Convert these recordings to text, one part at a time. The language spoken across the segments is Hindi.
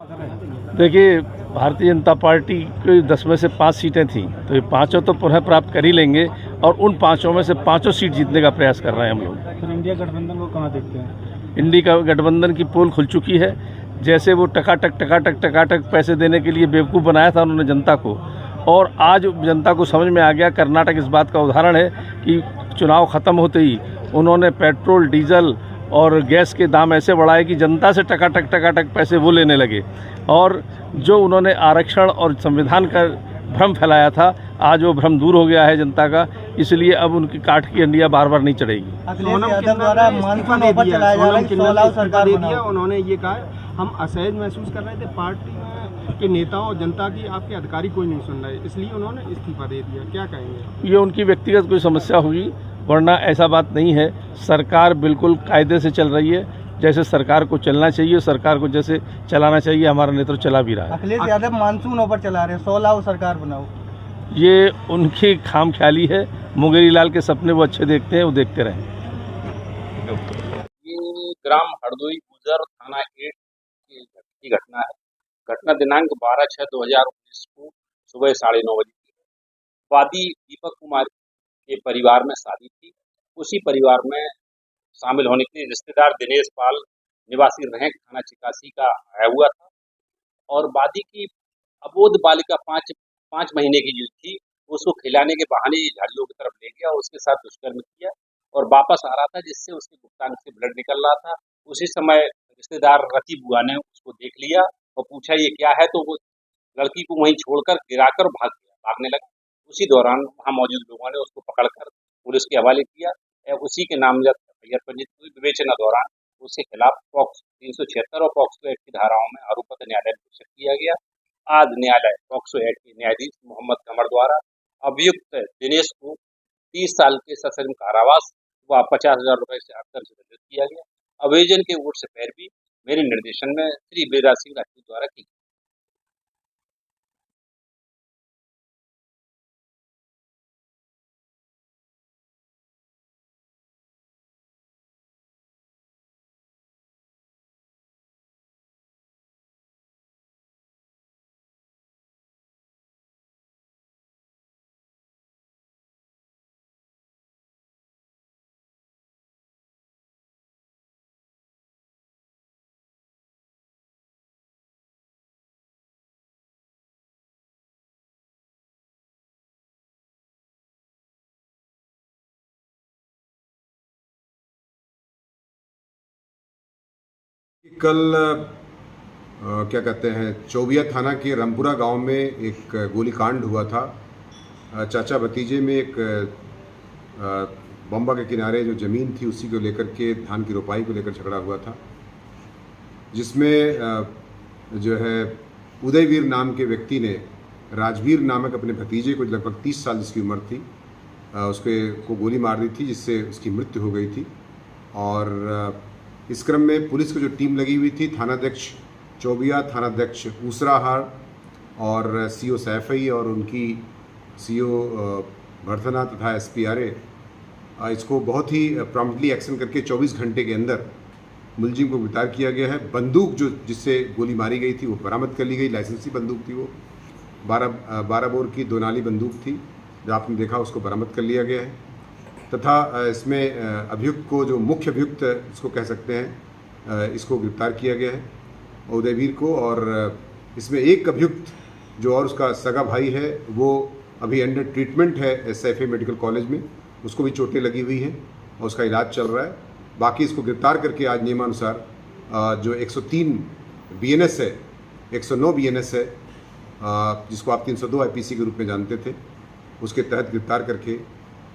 देखिए, भारतीय जनता पार्टी की 10 में से 5 सीटें थीं, तो ये पाँचों तो पुनः प्राप्त कर ही लेंगे और उन पाँचों में से पाँचों सीट जीतने का प्रयास कर रहे हैं हम लोग। फिर इंडिया गठबंधन को कहाँ देखते हैं? इंडिया गठबंधन की पोल खुल चुकी है। जैसे वो टकाटक पैसे देने के लिए बेवकूफ़ बनाया था उन्होंने जनता को, और आज जनता को समझ में आ गया। कर्नाटक इस बात का उदाहरण है कि चुनाव ख़त्म होते ही उन्होंने पेट्रोल, डीजल और गैस के दाम ऐसे बढ़ाए कि जनता से टकाटक पैसे वो लेने लगे। और जो उन्होंने आरक्षण और संविधान का भ्रम फैलाया था, आज वो भ्रम दूर हो गया है जनता का। इसलिए अब उनकी काठ की अंडिया बार बार नहीं चढ़ेगी। अखिलेश यादव द्वारा मानसून ऑफर चलाया जा रहा है, 16 सरकार दे दिया। उन्होंने ये कहा हम असहज महसूस कर रहे थे, पार्टी के नेताओं और जनता की आपके अधिकारी कोई नहीं सुन रहे, इसलिए उन्होंने इस्तीफा दे दिया। क्या कहेंगे? ये उनकी व्यक्तिगत कोई समस्या होगी, वरना ऐसा बात नहीं है। सरकार बिल्कुल कायदे से चल रही है, जैसे सरकार को चलना चाहिए, सरकार को जैसे चलाना चाहिए हमारा नेतृत्व चला भी रहा है। अखिलेश यादव मानसून ऑफर चला रहे हैं, 16 सरकार बनाओ। ये उनकी खामख्याली है। मुंगेरी लाल के सपने वो अच्छे देखते हैं, वो देखते रहें। ये ग्राम हरदोई गुजर थाना 8 की घटना है। घटना दिनांक 12/6/2019 को सुबह 9:30 बजे की है। वादी दीपक कुमार के परिवार में शादी थी। उसी परिवार में शामिल होने के लिए रिश्तेदार दिनेश पाल निवासी रहें थाना चिकासी का आया हुआ था, और वादी की अबोध बालिका पाँच महीने की जो थी, उसको खिलाने के बहाने झाड़ियों की तरफ ले गया और उसके साथ दुष्कर्म किया और वापस आ रहा था, जिससे उसके गुप्तांग से ब्लड निकल रहा था। उसी समय रिश्तेदार रति बुआ ने उसको देख लिया और पूछा ये क्या है, तो वो लड़की को वहीं छोड़कर गिराकर भागने लगा। उसी दौरान वहाँ मौजूद लोगों ने उसको पकड़कर पुलिस के हवाले किया। उसी के नामजद एफआईआर पंजीकृत हुई। विवेचना दौरान उसके खिलाफ पॉक्सो 376 और पॉक्सो एक्ट की धाराओं में आरोपपत्र न्यायालय में घोषित किया गया। आज न्यायालय पॉक्सो एक्ट के न्यायाधीश मोहम्मद कमर द्वारा अभियुक्त दिनेश को 30 साल के सश्रम कारावास व 50,000 रुपए से अर्थदंड से दंडित किया गया। अभियोजन के ओर से पैरवी मेरे निर्देशन में श्री बिराज सिंह राजपूत द्वारा की। कल क्या कहते हैं, चौबिया थाना के रामपुरा गांव में एक गोलीकांड हुआ था। चाचा भतीजे में एक बम्बा के किनारे जो ज़मीन थी उसी को लेकर के धान की रोपाई को लेकर झगड़ा हुआ था, जिसमें जो है उदयवीर नाम के व्यक्ति ने राजवीर नामक अपने भतीजे को, लगभग 30 साल जिसकी उम्र थी, उसके को गोली मार दी थी, जिससे उसकी मृत्यु हो गई थी। और इस क्रम में पुलिस की जो टीम लगी हुई थी, थानाध्यक्ष चौबिया, थानाध्यक्ष ऊसराहार और सीओ सैफई और उनकी सीओ भरथना तथा एसपीआरए, इसको बहुत ही प्रॉम्प्टली एक्शन करके 24 घंटे के अंदर मुलजिम को गिरफ्तार किया गया है। बंदूक जो जिससे गोली मारी गई थी वो बरामद कर ली गई। लाइसेंसी बंदूक थी, वो 12 बोर की 2 नाली बंदूक थी, जो आपने देखा, उसको बरामद कर लिया गया है। तथा इसमें अभियुक्त को, जो मुख्य अभियुक्त इसको कह सकते हैं, इसको गिरफ्तार किया गया है, उदयवीर को। और इसमें एक अभियुक्त जो और उसका सगा भाई है, वो अभी अंडर ट्रीटमेंट है SFA मेडिकल कॉलेज में, उसको भी चोटें लगी हुई हैं और उसका इलाज चल रहा है। बाकी इसको गिरफ्तार करके आज नियमानुसार जो 103 BNS है, 109 BNS है, जिसको आप 302 IPC के रूप में जानते थे, उसके तहत गिरफ्तार करके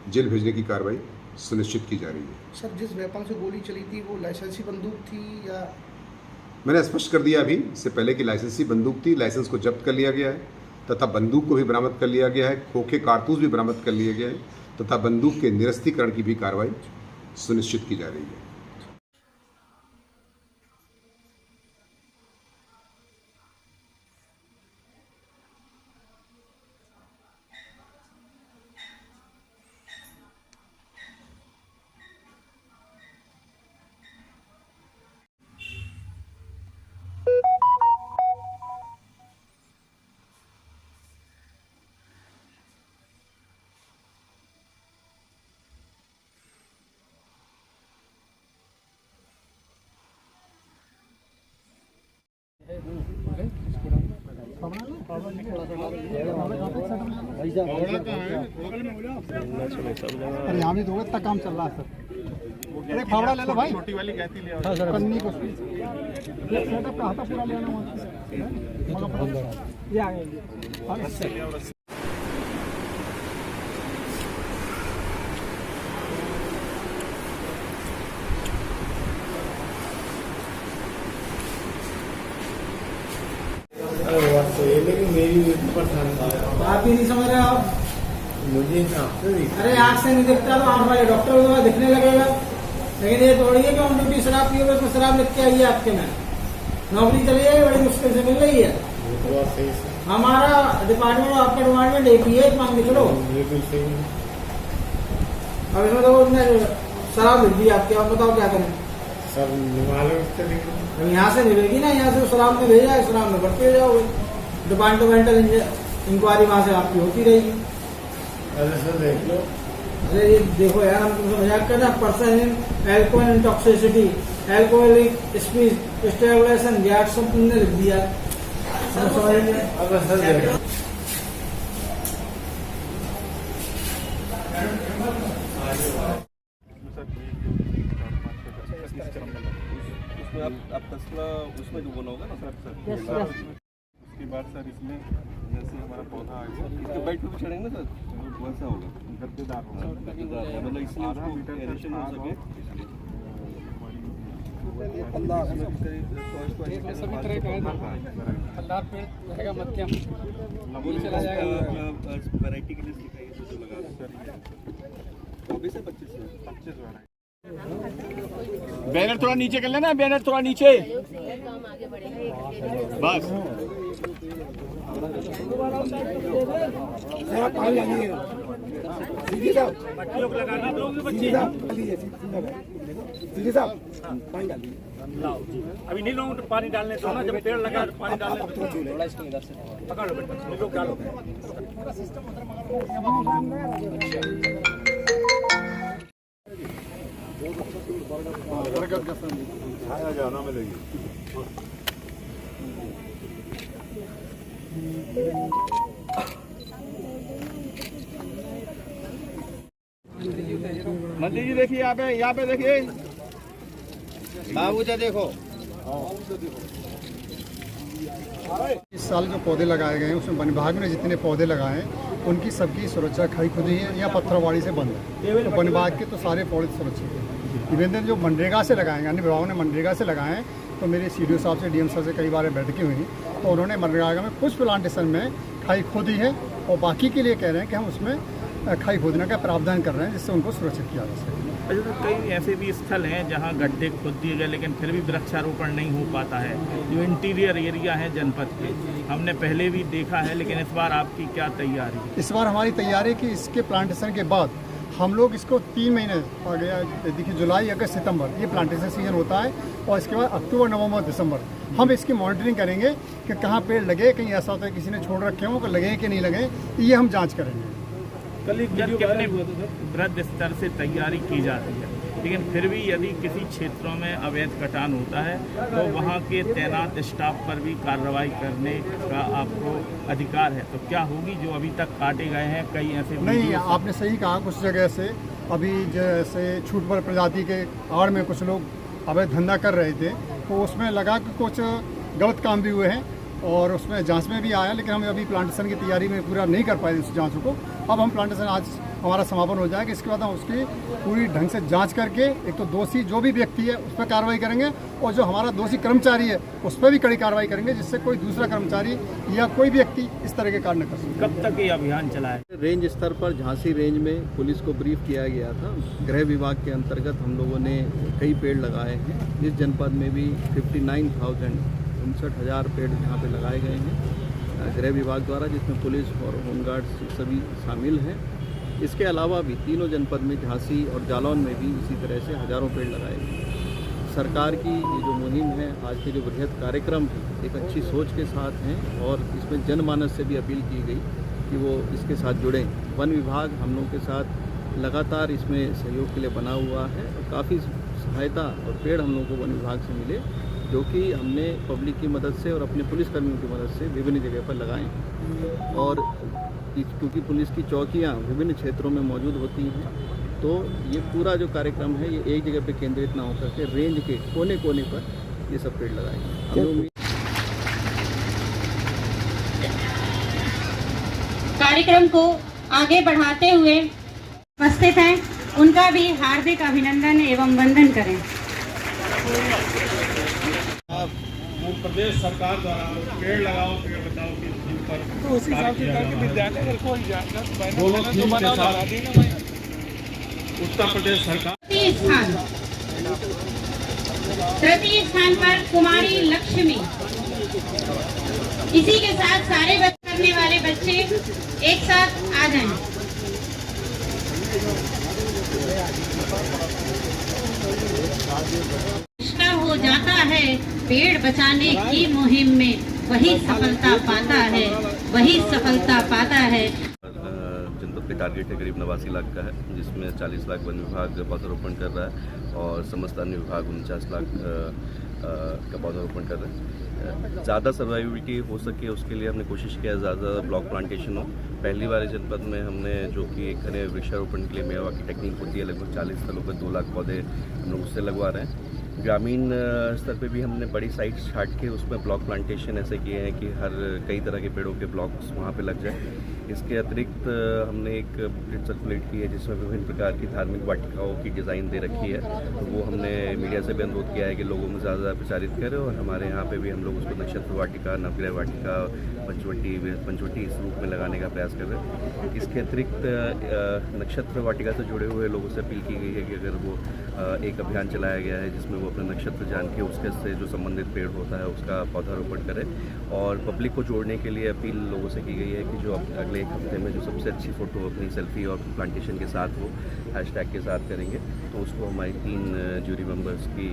जेल भेजने की कार्रवाई सुनिश्चित की जा रही है। सर, जिस वेपन से गोली चली थी वो लाइसेंसी बंदूक थी या? मैंने स्पष्ट कर दिया अभी इससे पहले कि लाइसेंसी बंदूक थी। लाइसेंस को जब्त कर लिया गया है तथा बंदूक को भी बरामद कर लिया गया है। खोखे कारतूस भी बरामद कर लिए गए हैं तथा बंदूक के निरस्तीकरण की भी कार्रवाई सुनिश्चित की जा रही है। अरे यहाँ भी दोगे, इतना काम चल रहा है सर। अरे फावड़ा ले लो भाई, छोटी वाली कहती ले कन्नी को सेटअप कहा था पूरा लेना वहाँ ये आ गए। आप ही नहीं समझ रहे आप मुझे। अरे आँख से नहीं दिखता तो आँख वाले डॉक्टर को दिखने लगेगा, लेकिन ये थोड़ी है कि हम ड्यूटी शराब पिए उसमें शराब लिख के आइए आपके में नौकरी चली जाएगी, बड़ी मुश्किल से मिल रही है। हमारा डिपार्टमेंट और आपका डिपार्टमेंट एक ही है, मांग के चलो। अब इसमें तो शराब लिख दी आपके, आप बताओ क्या करें। यहाँ से मिलेगी ना, यहाँ से शराब में भेजा है, शराब में बढ़ते जाओगे। डिपार्टमेंटल इंक्वायरी वहाँ से आपकी होती रहेगी। देख लो, अरे ये देखो यार, हम तुमसे मजाक कर रहे हैं। Person in alcohol intoxicity, alcoholic speech stabilisation gas सब तुमने लिख दिया। आप तस्ला उसमें जो बोना होगा ना सर। उसके बाद सर इसमें जैसे हमारा पौधा आएगा, इसके बेड पे भी चढ़ेंगे ना सर, वैसा होगा, गद्देदार होगा, मतलब इसलिए उसको एरेशन हो सके। सभी तरह का फलदार पेड़ रहेगा, मध्यम चला जाएगा। वैरायटी की लिस्ट दिखाइए जो लगा रहे हैं 24 से 25 वैरायटी। बैनर थोड़ा नीचे कर लेना, बैनर थोड़ा नीचे बस। अभी नीलों में पानी डालने तो ना, जब पेड़ लगा तो पानी डालने तो पकड़ लो बेटा, नीलों डालो। जाना मिलेगी। मंत्री जी देखिए, यहाँ पे देखिए बाबू जी, देखो इस साल जो पौधे लगाए गए हैं उसमें वन विभाग ने जितने पौधे लगाए हैं उनकी सबकी सुरक्षा खाई खुदी है या पत्थरवाड़ी से बंद है। तो वन विभाग के तो सारे पौधे सुरक्षित हैं। इवन जो मनरेगा से लगाए, अन्य विभागों ने मनरेगा से लगाए हैं, तो मेरे CDO साहब से DM साहब से कई बार बैठकें हुई, तो उन्होंने मनरेगा में कुछ प्लांटेशन में खाई खोदी है और बाकी के लिए कह रहे हैं कि हम उसमें खाई खोदने का प्रावधान कर रहे हैं जिससे उनको सुरक्षित किया जा सके। अच्छा, तो कई ऐसे भी स्थल हैं जहां गड्ढे खोद दिए गए लेकिन फिर भी वृक्षारोपण नहीं हो पाता है, जो इंटीरियर एरिया है जनपद के, हमने पहले भी देखा है, लेकिन इस बार आपकी क्या तैयारी है? इस बार हमारी तैयारी कि इसके प्लांटेशन के बाद हम लोग इसको 3 महीने आ गया, देखिए जुलाई, अगस्त, सितंबर ये प्लांटेशन सीजन होता है, और इसके बाद अक्टूबर, नवंबर, दिसंबर हम इसकी मॉनिटरिंग करेंगे कि कहाँ पेड़ लगे, कहीं ऐसा होता है किसी ने छोड़ रखे हों, लगे कि नहीं लगे, ये हम जाँच करेंगे। कितने वृहद स्तर से तैयारी की जाती है, लेकिन फिर भी यदि किसी क्षेत्रों में अवैध कटान होता है तो वहाँ के तैनात स्टाफ पर भी कार्रवाई करने का आपको अधिकार है, तो क्या होगी जो अभी तक काटे गए हैं कई ऐसे? नहीं, आपने सही कहा, कुछ जगह से अभी जैसे छूट पर प्रजाति के आड़ में कुछ लोग अवैध धंधा कर रहे थे, तो उसमें लगा कि कुछ गलत काम भी हुए हैं और उसमें जांच में भी आया, लेकिन हम अभी प्लांटेशन की तैयारी में पूरा नहीं कर पाए उस जांचों को। अब हम प्लांटेशन आज हमारा समापन हो जाएगा, इसके बाद हम उसकी पूरी ढंग से जांच करके एक तो दोषी जो भी व्यक्ति है उस पर कार्रवाई करेंगे, और जो हमारा दोषी कर्मचारी है उस पर भी कड़ी कार्रवाई करेंगे, जिससे कोई दूसरा कर्मचारी या कोई व्यक्ति इस तरह के कार्य न कर सके। कब तक ये अभियान चलाए? रेंज स्तर पर झांसी रेंज में पुलिस को ब्रीफ किया गया था। गृह विभाग के अंतर्गत हम लोगों ने कई पेड़ लगाए हैं। इस जनपद में भी 59,000 पेड़ यहाँ पे लगाए गए हैं गृह विभाग द्वारा, जिसमें पुलिस और होमगार्ड सभी शामिल हैं। इसके अलावा भी तीनों जनपद में, झांसी और जालौन में भी इसी तरह से हज़ारों पेड़ लगाए गए। सरकार की ये जो मुहिम है, आज के जो बृहद कार्यक्रम है, एक अच्छी सोच के साथ हैं और इसमें जनमानस से भी अपील की गई कि वो इसके साथ जुड़ें। वन विभाग हम लोगों के साथ लगातार इसमें सहयोग के लिए बना हुआ है और काफ़ी सहायता और पेड़ हम लोगों को वन विभाग से मिले जो कि हमने पब्लिक की मदद से और अपने पुलिसकर्मियों की मदद से विभिन्न जगह पर लगाए। और क्योंकि पुलिस की चौकियाँ विभिन्न क्षेत्रों में मौजूद होती हैं, तो ये पूरा जो कार्यक्रम है ये एक जगह पे केंद्रित ना होकर के रेंज के कोने कोने पर ये सब पेड़ लगाएंगे। कार्यक्रम को आगे बढ़ाते हुए उपस्थित हैं, उनका भी हार्दिक अभिनंदन एवं वंदन करें। प्रदेश सरकार द्वारा पेड़ लगाओ पेड़ बचाओ की थीम पर तो उसी हिसाब से विद्यालय को ही दोनों थीम के साथ उत्तर प्रदेश सरकार तृतीय स्थान पर कुमारी लक्ष्मी। इसी के साथ सारे करने वाले बच्चे एक साथ आ जाएं। हो जाता है पेड़ बचाने की मुहिम में, वही सफलता पाता है, वही सफलता पाता है। जनपद का टारगेट है करीब 89 लाख का है, जिसमें 40 लाख वन विभाग पौधारोपण कर रहा है और समस्त अन्य विभाग 49 लाख का पौधारोपण कर रहे हैं। ज़्यादा सर्वाइविलिटी हो सके उसके लिए हमने कोशिश किया ज़्यादा ब्लॉक प्लांटेशन हो। पहली बार जनपद में हमने जो कि एक घने वृक्षारोपण के लिए मेवा की टेक्निक होती है, लगभग 40 स्थलों पर 2 लाख पौधे हम लोग उससे लगवा रहे हैं। ग्रामीण स्तर पे भी हमने बड़ी साइट्स छाट के उसमें ब्लॉक प्लांटेशन ऐसे किए हैं कि हर कई तरह के पेड़ों के ब्लॉक्स वहाँ पे लग जाए। इसके अतिरिक्त हमने एक बुकलेट सर्कुलेट की है जिसमें विभिन्न प्रकार की धार्मिक वाटिकाओं की डिज़ाइन दे रखी है, तो वो हमने मीडिया से भी अनुरोध किया है कि लोगों में ज़्यादा प्रचारित करें। और हमारे यहाँ पे भी हम लोग उसको नक्षत्र वाटिका, नवग्रह वाटिका, पंचवटी इस रूप में लगाने का प्रयास कर रहे हैं। इसके अतिरिक्त नक्षत्र वाटिका से जुड़े हुए लोगों से अपील की गई है कि अगर वो एक अभियान चलाया गया है जिसमें वो अपने नक्षत्र जान के उसके से जो संबंधित पेड़ होता है उसका पौधारोपण करें। और पब्लिक को जोड़ने के लिए अपील लोगों से की गई है कि जो अगले एक हफ्ते में जो सबसे अच्छी फ़ोटो अपनी सेल्फी और प्लांटेशन के साथ वो हैशटैग के साथ करेंगे, तो उसको हमारी 3 जूरी मेंबर्स की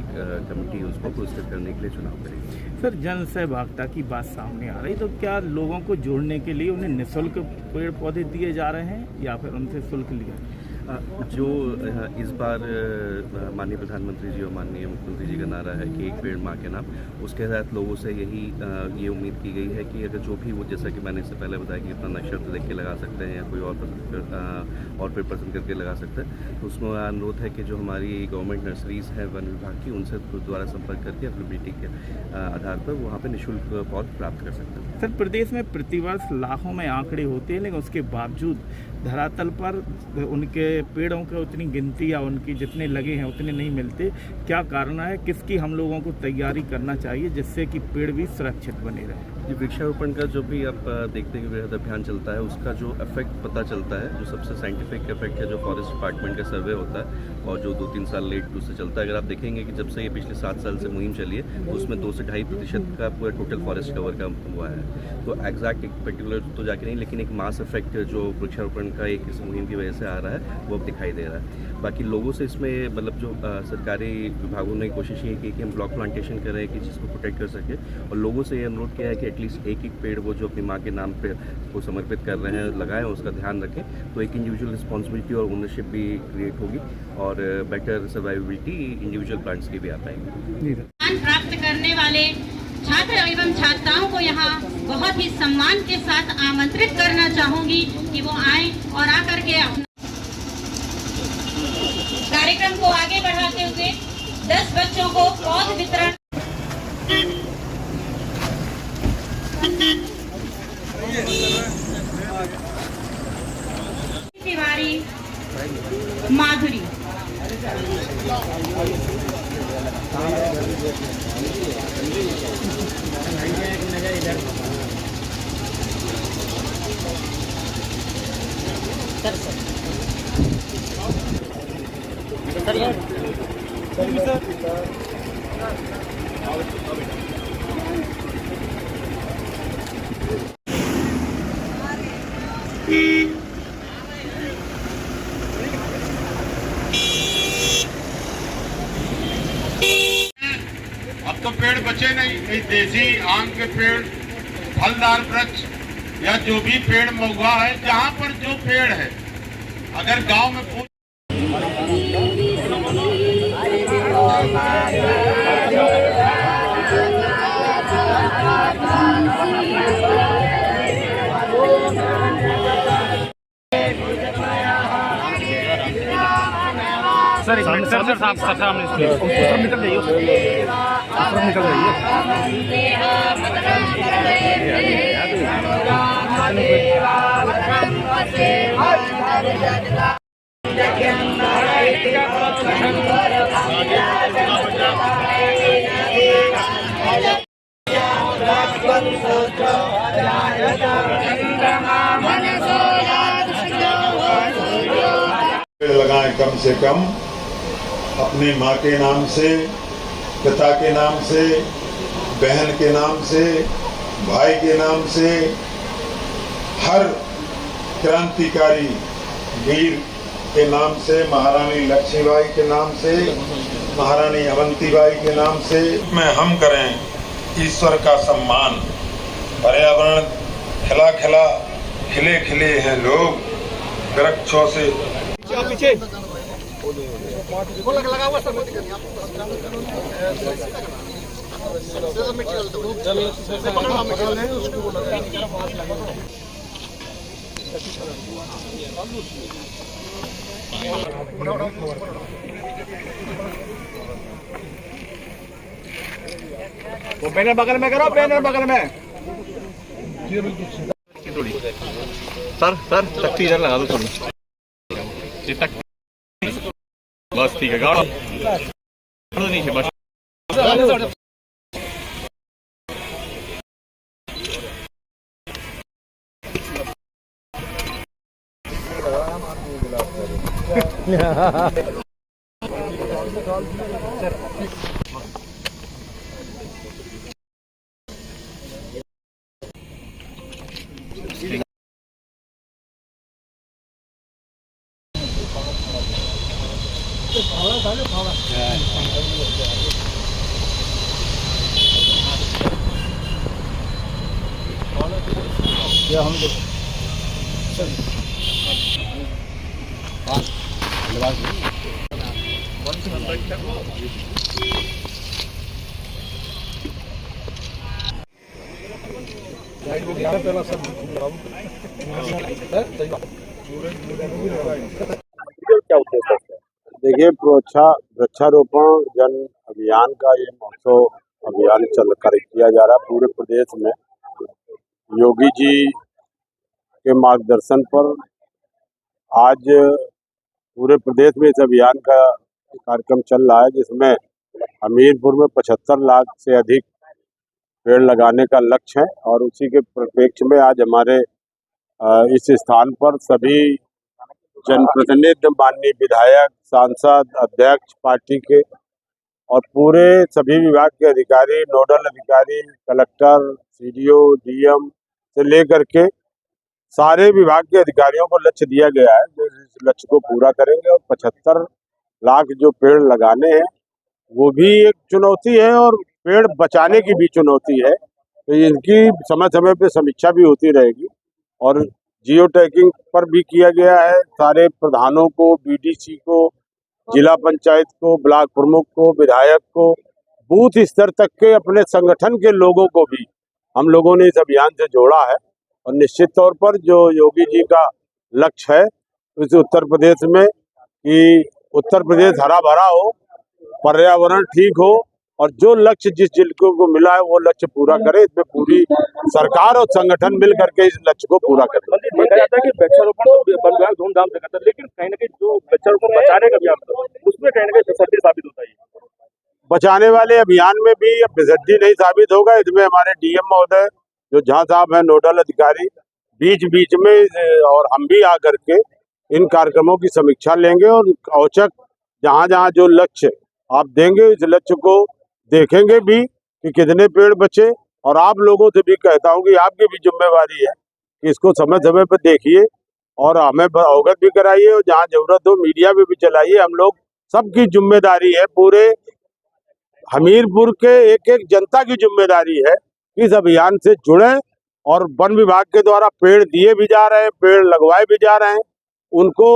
कमेटी उसको पुरस्कृत करने के लिए चुनाव करेगी। सर, जन सहभागिता की बात सामने आ रही, तो क्या लोगों को जोड़ने के लिए उन्हें निःशुल्क पेड़ पौधे दिए जा रहे हैं या फिर उनसे शुल्क लिया? जो इस बार माननीय प्रधानमंत्री जी और माननीय मुख्यमंत्री जी का नारा है कि एक पेड़ माँ के नाम, उसके तहत लोगों से यही ये उम्मीद की गई है कि अगर जो भी वो, जैसा कि मैंने इससे पहले बताया कि अपना नक्षत्र देख के लगा सकते हैं या कोई और पेड़ पसंद करके लगा सकते हैं, तो उसमें अनुरोध है कि जो हमारी गवर्नमेंट नर्सरीज़ हैं वन विभाग की, उनसे द्वारा संपर्क करके अवेलेबिलिटी के आधार पर वहाँ पर निःशुल्क पौध प्राप्त कर सकते हैं। सर, प्रदेश में प्रतिवर्ष लाखों में आंकड़े होते हैं, लेकिन उसके बावजूद धरातल पर उनके पेड़ों की उतनी गिनती या उनकी जितने लगे हैं उतने नहीं मिलते। क्या कारण है, किसकी हम लोगों को तैयारी करना चाहिए जिससे कि पेड़ भी सुरक्षित बने रहे? जी, वृक्षारोपण का जो भी आप देखते हैं वृहद अभियान चलता है, उसका जो इफेक्ट पता चलता है, जो सबसे साइंटिफिक इफेक्ट है, जो फॉरेस्ट डिपार्टमेंट का सर्वे होता है और जो 2-3 साल लेट उससे चलता है। अगर आप देखेंगे कि जब से ये पिछले 7 साल से मुहिम चली है, तो उसमें 2 से 2.5% का पूरा टोटल फॉरेस्ट कवर का हुआ है। तो एग्जैक्ट एक पर्टिकुलर तो जाके नहीं, लेकिन एक मास इफेक्ट जो वृक्षारोपण का एक इस मुहिम की वजह से आ रहा है वो अब दिखाई दे रहा है। बाकी लोगों से इसमें मतलब जो सरकारी विभागों ने कोशिश ये की कि हम ब्लॉक प्लांटेशन करें कि जिसको प्रोटेक्ट कर सके, और लोगों से ये अनुरोध किया है कि एटलीस्ट एक पेड़ वो जो अपनी माँ के नाम पे को समर्पित कर रहे हैं लगाएं, उसका ध्यान रखें, तो एक इंडिविजुअल रिस्पॉन्सिबिलिटी और ओनरशिप भी क्रिएट होगी और बेटर सर्वाइविलिटी इंडिविजुअल प्लांट्स की भी आ पाएगी। प्राप्त करने वाले छात्र एवं छात्राओं को यहाँ बहुत ही सम्मान के साथ आमंत्रित करना चाहूंगी कि वो आए और आकर के अपना कार्यक्रम को आगे बढ़ाते हुए 10 बच्चों को पौध वितरण तिवारी, माधुरी। अब तो पेड़ बचे नहीं, देसी आम के पेड़, फलदार वृक्ष या जो भी पेड़ महुआ है, जहाँ पर जो पेड़ है, अगर गांव में सर एक मिनट सर सामने निकल जाइए लगाएं कम से कम अपनी माँ के नाम से, पिता के नाम से, बहन के नाम से, भाई के नाम से, हर क्रांतिकारी वीर के नाम से, महारानी लक्ष्मीबाई के नाम से, महारानी अवंतीबाई के नाम से में हम करें ईश्वर का सम्मान। पर्यावरण खिला खिला खिले खिले हैं लोग, वृक्षों से पीछे लगा हुआ वो बैनर बगल में करो, बैनर बगल में। सर तख्ती इधर लगा दो थोड़ी बस ठीक है गाड़ो नीचे बस देखिए, वृक्षारोपण जन अभियान का ये महोत्सव अभियान किया जा रहा है पूरे प्रदेश में। योगी जी के मार्गदर्शन पर आज पूरे प्रदेश में इस अभियान का कार्यक्रम चल रहा है, जिसमें हमीरपुर में 75 लाख से अधिक पेड़ लगाने का लक्ष्य है। और उसी के परिप्रेक्ष्य में आज हमारे इस स्थान पर सभी जनप्रतिनिधि, माननीय विधायक, सांसद, अध्यक्ष पार्टी के और पूरे सभी विभाग के अधिकारी, नोडल अधिकारी, कलेक्टर, सीडीओ, डीएम से लेकर के सारे विभाग के अधिकारियों को लक्ष्य दिया गया है जो इस लक्ष्य को पूरा करेंगे। और 75 लाख जो पेड़ लगाने हैं वो भी एक चुनौती है और पेड़ बचाने की भी चुनौती है, तो इनकी समय समय पे समीक्षा भी होती रहेगी। और जियो टैगिंग पर भी किया गया है। सारे प्रधानों को, बीडीसी को, जिला पंचायत को, ब्लॉक प्रमुख को, विधायक को, बूथ स्तर तक के अपने संगठन के लोगों को भी हम लोगों ने इस अभियान से जोड़ा है। और निश्चित तौर पर जो योगी जी का लक्ष्य है इस उत्तर प्रदेश में कि उत्तर प्रदेश हरा भरा हो, पर्यावरण ठीक हो और जो लक्ष्य जिस जिले को मिला है वो लक्ष्य पूरा करे, इसमें पूरी सरकार और संगठन मिल करके इस लक्ष्य को पूरा करे। देखा जाता है कि वृक्षारोपण वन विभाग धूमधाम से करता है, लेकिन कहीं ना कहीं जो वृक्षारोपण बचाने का अभियान उसमें कहीं ना कहीं विसर्जी साबित होता है। बचाने वाले अभियान में भी विसर्जी नहीं साबित होगा। इसमें हमारे डीएम महोदय जो झा साहब हैं, नोडल अधिकारी, बीच बीच में और हम भी आकर के इन कार्यक्रमों की समीक्षा लेंगे और औचक जहाँ जहाँ जो लक्ष्य आप देंगे इस लक्ष्य को देखेंगे भी कि कितने पेड़ बचे। और आप लोगों से भी कहता हूँ कि आपकी भी जिम्मेवारी है कि इसको समय समय पर देखिए और हमें अवगत भी कराइए और जहाँ जरूरत हो मीडिया में भी चलाइए। हम लोग सबकी जिम्मेदारी है, पूरे हमीरपुर के एक एक जनता की जिम्मेदारी है कि इस अभियान से जुड़े और वन विभाग के द्वारा पेड़ दिए भी जा रहे हैं, पेड़ लगवाए भी जा रहे हैं, उनको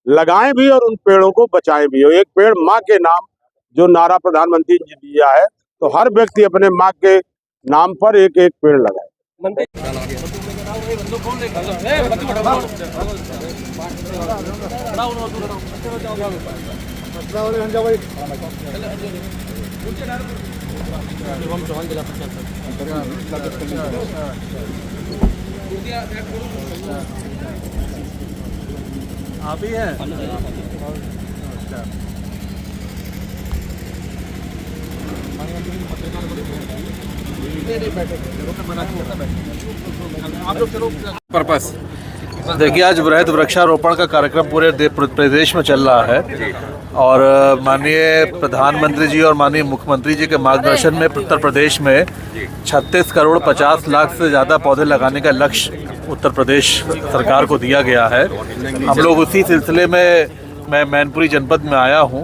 लगाएं भी और उन पेड़ों को बचाएं भी। और एक पेड़ माँ के नाम जो नारा प्रधानमंत्री जी दिया है, तो हर व्यक्ति अपने माँ के नाम पर एक एक पेड़ लगाए। आप ही हैं? पर्पस देखिए, आज वृहद वृक्षारोपण का कार्यक्रम पूरे प्रदेश में चल रहा है और माननीय प्रधानमंत्री जी और माननीय मुख्यमंत्री जी के मार्गदर्शन में उत्तर प्रदेश में 36 करोड़ 50 लाख से ज़्यादा पौधे लगाने का लक्ष्य उत्तर प्रदेश सरकार को दिया गया है। हम लोग उसी सिलसिले में मैं मैनपुरी जनपद में आया हूँ।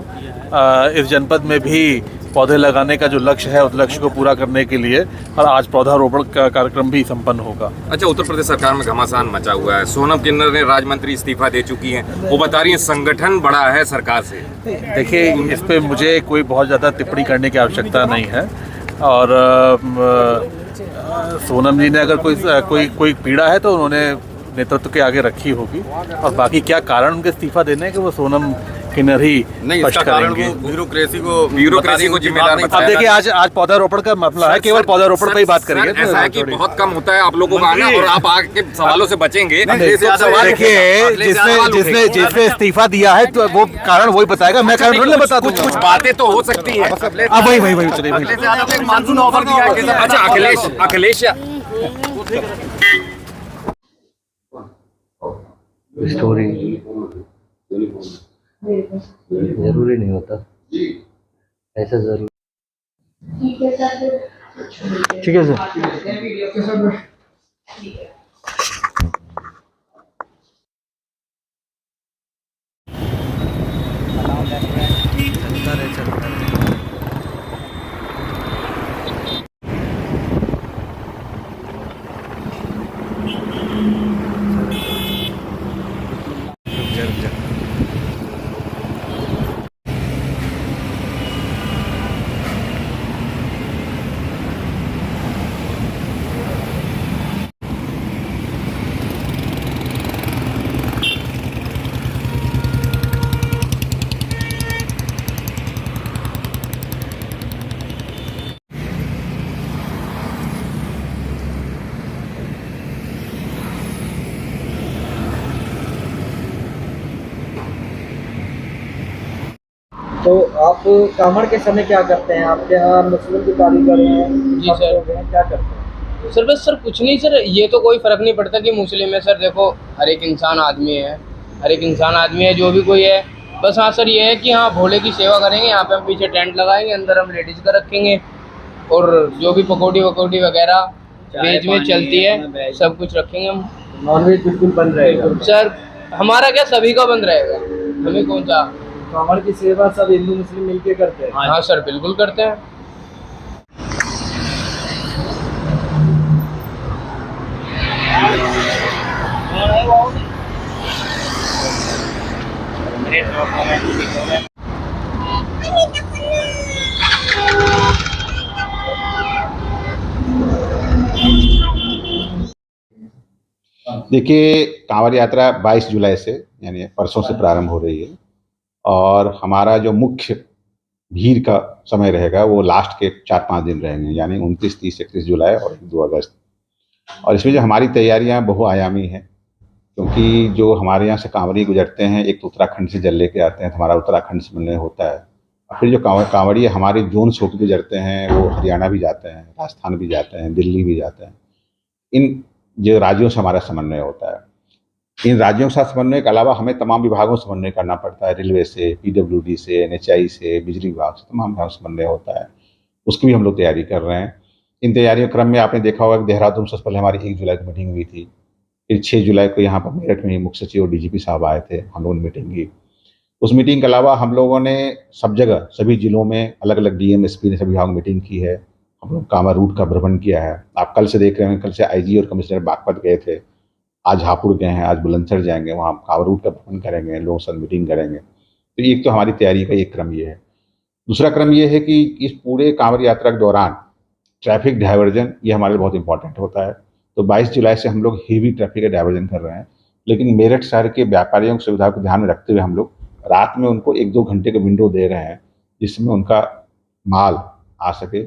इस जनपद में भी पौधे लगाने का जो लक्ष्य है उस लक्ष्य को पूरा करने के लिए और आज पौधारोपण का कार्यक्रम भी संपन्न होगा। अच्छा, उत्तर प्रदेश सरकार में घमासान मचा हुआ है। सोनम किन्नर ने राज्य मंत्री इस्तीफा दे चुकी हैं। वो बता रही हैं संगठन बड़ा है सरकार से। देखिए, इस पे मुझे कोई बहुत ज़्यादा टिप्पणी करने की आवश्यकता नहीं है और सोनम जी ने अगर कोई पीड़ा है तो उन्होंने नेतृत्व के आगे रखी होगी और बाकी क्या कारण उनके इस्तीफा देने के वो सोनम किन्नर ही स्पष्ट करेंगे। ब्यूरोक्रेसी को जिम्मेदार। अब देखिए, आज पौधारोपण का मसला है, केवल पौधारोपण पे ही बात करेंगे। ऐसा है कि बहुत कम होता है आप लोगों का आना और आप आगे सवालों से बचेंगे। देखिए, जिसने इस्तीफा दिया है तो वो कारण वही बताएगा, मैं कारण नहीं बता दूंगा। कुछ बातें तो हो सकती है। अब वही चलिए। मानसून ऑफर दिया है। अच्छा, अखिलेश स्टोरी जरूरी नहीं होता, ऐसा जरूरी। ठीक है सर। तो आप कामड़ के समय क्या करते हैं? आपके यहाँ मुस्लिम के कारीगर हैं? जी सर, क्या करते हैं सर? बस सर कुछ नहीं सर, ये तो कोई फ़र्क नहीं पड़ता कि मुस्लिम है। सर देखो, हर एक इंसान आदमी है, जो भी कोई है। बस हाँ सर, ये है कि हाँ भोले की सेवा करेंगे। यहाँ पे हम पीछे टेंट लगाएंगे, अंदर हम लेडीज़ का रखेंगे और जो भी पकौड़ी वगैरह वेज में चलती है सब कुछ रखेंगे हम। नॉनवेज बिल्कुल बंद रहेगा सर? हमारा क्या, सभी का बंद रहेगा, हमें कौन सा। कामड़ की सेवा सब हिंदू मुस्लिम मिलके करते हैं? हाँ सर, बिल्कुल करते हैं। देखिए, कांवड़ यात्रा 22 जुलाई से यानी परसों से प्रारंभ हो रही है और हमारा जो मुख्य भीड़ का समय रहेगा वो लास्ट के 4-5 दिन रहेंगे, यानी 29, 30, 31 जुलाई और 2 अगस्त। और इसमें जो हमारी तैयारियां बहुआयामी हैं, क्योंकि जो हमारे यहाँ से कांवड़ी गुजरते हैं, एक तो उत्तराखंड से जल लेके आते हैं तो हमारा उत्तराखंड से मिलने होता है, और फिर जो कांवड़ी हमारे जोन से होकर गुजरते हैं वो हरियाणा भी जाते हैं, राजस्थान भी जाते हैं, दिल्ली भी जाते हैं। इन जो राज्यों से हमारा समन्वय होता है, इन राज्यों के साथ समन्वय के अलावा हमें तमाम विभागों से समन्वय करना पड़ता है। रेलवे से, PWD से, NHI से, बिजली विभाग से, तमाम विभागों से समन्वय होता है। उसकी भी हम लोग तैयारी कर रहे हैं। इन तैयारियों क्रम में आपने देखा होगा कि देहरादून से पहले हमारी 1 जुलाई को मीटिंग हुई थी, फिर 6 जुलाई को यहाँ पर मेरठ में मुख्य सचिव और DGP साहब आए थे, हम लोगों ने मीटिंग की। उस मीटिंग के अलावा हम लोगों ने सब जगह, सभी जिलों में अलग अलग DM, SP ने सभी विभागों में मीटिंग की है। हम लोग कांवड़ रूट का भ्रमण किया है। आप कल से देख रहे हैं, कल से IG और कमिश्नर बागपत गए थे, आज हापुड़ गए हैं, आज बुलंदशहर जाएंगे, वहाँ कांवड़ रूट का भ्रमण करेंगे, लोगों से मीटिंग करेंगे। तो एक तो हमारी तैयारी का एक क्रम ये है। दूसरा क्रम ये है कि इस पूरे कांवड़ यात्रा के दौरान ट्रैफिक डाइवर्जन ये हमारे लिए बहुत इंपॉर्टेंट होता है। तो 22 जुलाई से हम लोग हेवी ट्रैफिक का डाइवर्जन कर रहे हैं, लेकिन मेरठ शहर के व्यापारियों की सुविधा को ध्यान में रखते हुए हम लोग रात में उनको 1-2 घंटे का विंडो दे रहे हैं जिसमें उनका माल आ सके,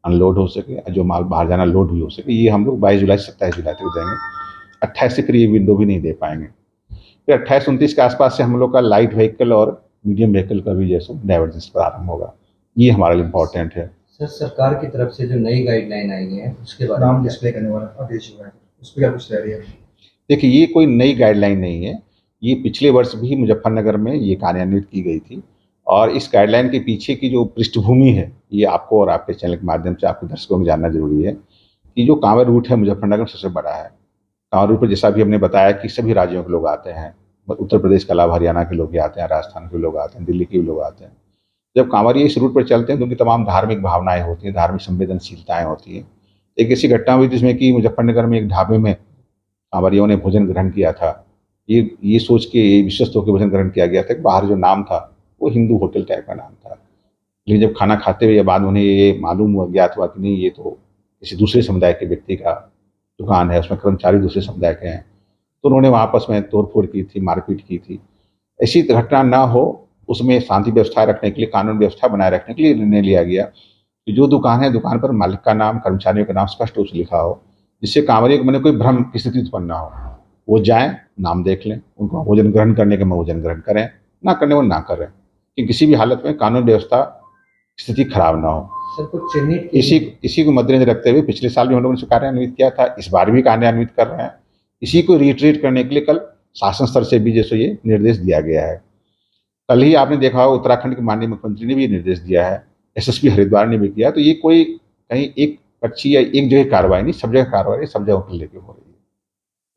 अनलोड हो सके, जो माल बाहर जाना लोड भी हो सके। ये हम लोग 22 जुलाई से 27 जुलाई तक देंगे। 28 से फिर ये विंडो भी नहीं दे पाएंगे। फिर 28-29 के आसपास से हम लोग का लाइट व्हीकल और मीडियम व्हीकल का भी जैसे डाइवर्जेंस प्रारंभ होगा। ये हमारे लिए इम्पोर्टेंट है। सर, सरकार की तरफ से जो नई गाइडलाइन आई है उसके बारे में नाम डिस्प्ले करने वाला आदेश हुआ है, उस पर क्या कुछ तैयारी है? देखिए, ये कोई नई गाइडलाइन नहीं है। ये पिछले वर्ष भी मुजफ्फरनगर में ये कार्यान्वित की गई थी और इस गाइडलाइन के पीछे की जो पृष्ठभूमि है ये आपको और आपके चैनल के माध्यम से आपके दर्शकों को जानना जरूरी है कि जो कांवर रूट है मुजफ्फरनगर में सबसे बड़ा है। कांवर रूट पर जैसा भी हमने बताया कि सभी राज्यों के लोग आते हैं, उत्तर प्रदेश के अलावा हरियाणा के लोग भी आते हैं, राजस्थान के लोग आते हैं, दिल्ली के भी लोग आते हैं। जब कांवरिया इस रूट पर चलते हैं तो उनकी तमाम धार्मिक भावनाएं होती हैं, धार्मिक संवेदनशीलताएं होती हैं। एक ऐसी घटना हुई जिसमें कि मुजफ्फरनगर में एक ढाबे में कांवरियों ने भोजन ग्रहण किया था। ये सोच के, ये विश्वस्त होकर भोजन ग्रहण किया गया था कि बाहर जो नाम था वो हिंदू होटल टाइप का नाम था। लेकिन जब खाना खाते हुए बाद उन्हें ये मालूम हुआ, ज्ञात हुआ कि नहीं, ये तो किसी दूसरे समुदाय के व्यक्ति का दुकान है, उसमें कर्मचारी दूसरे समुदाय के हैं, तो उन्होंने वहाँ आपस में तोड़फोड़ की थी, मारपीट की थी। ऐसी घटना ना हो उसमें शांति व्यवस्था रखने के लिए, कानून व्यवस्था बनाए रखने के लिए निर्णय लिया गया कि जो दुकान है, दुकान पर मालिक का नाम, कर्मचारियों का नाम स्पष्ट रूप से लिखा हो, जिससे कांवरियों को मन कोई भ्रम की स्थिति उत्पन्न ना हो। वो जाएं, नाम देख लें, उनको भोजन ग्रहण करने के भोजन ग्रहण करें, ना करने वो ना करें, कि किसी भी हालत में कानून व्यवस्था स्थिति खराब ना हो। सर, कुछ चिन्हित इसी को मद्देनजर रखते हुए पिछले साल भी हम लोगों ने कार्यान्वित किया था, इस बार भी कार्यान्वित कर रहे हैं। इसी को रिट्रीट करने के लिए कल शासन स्तर से भी जैसे ये निर्देश दिया गया है। कल ही आपने देखा होगा उत्तराखंड के माननीय मुख्यमंत्री ने भी ये निर्देश दिया है, एसएसपी हरिद्वार ने भी किया। तो ये कोई कहीं एक पक्षी या एक जगह कार्रवाई नहीं, सब जगह कार्रवाई सब जगह पर लेके हो रही है।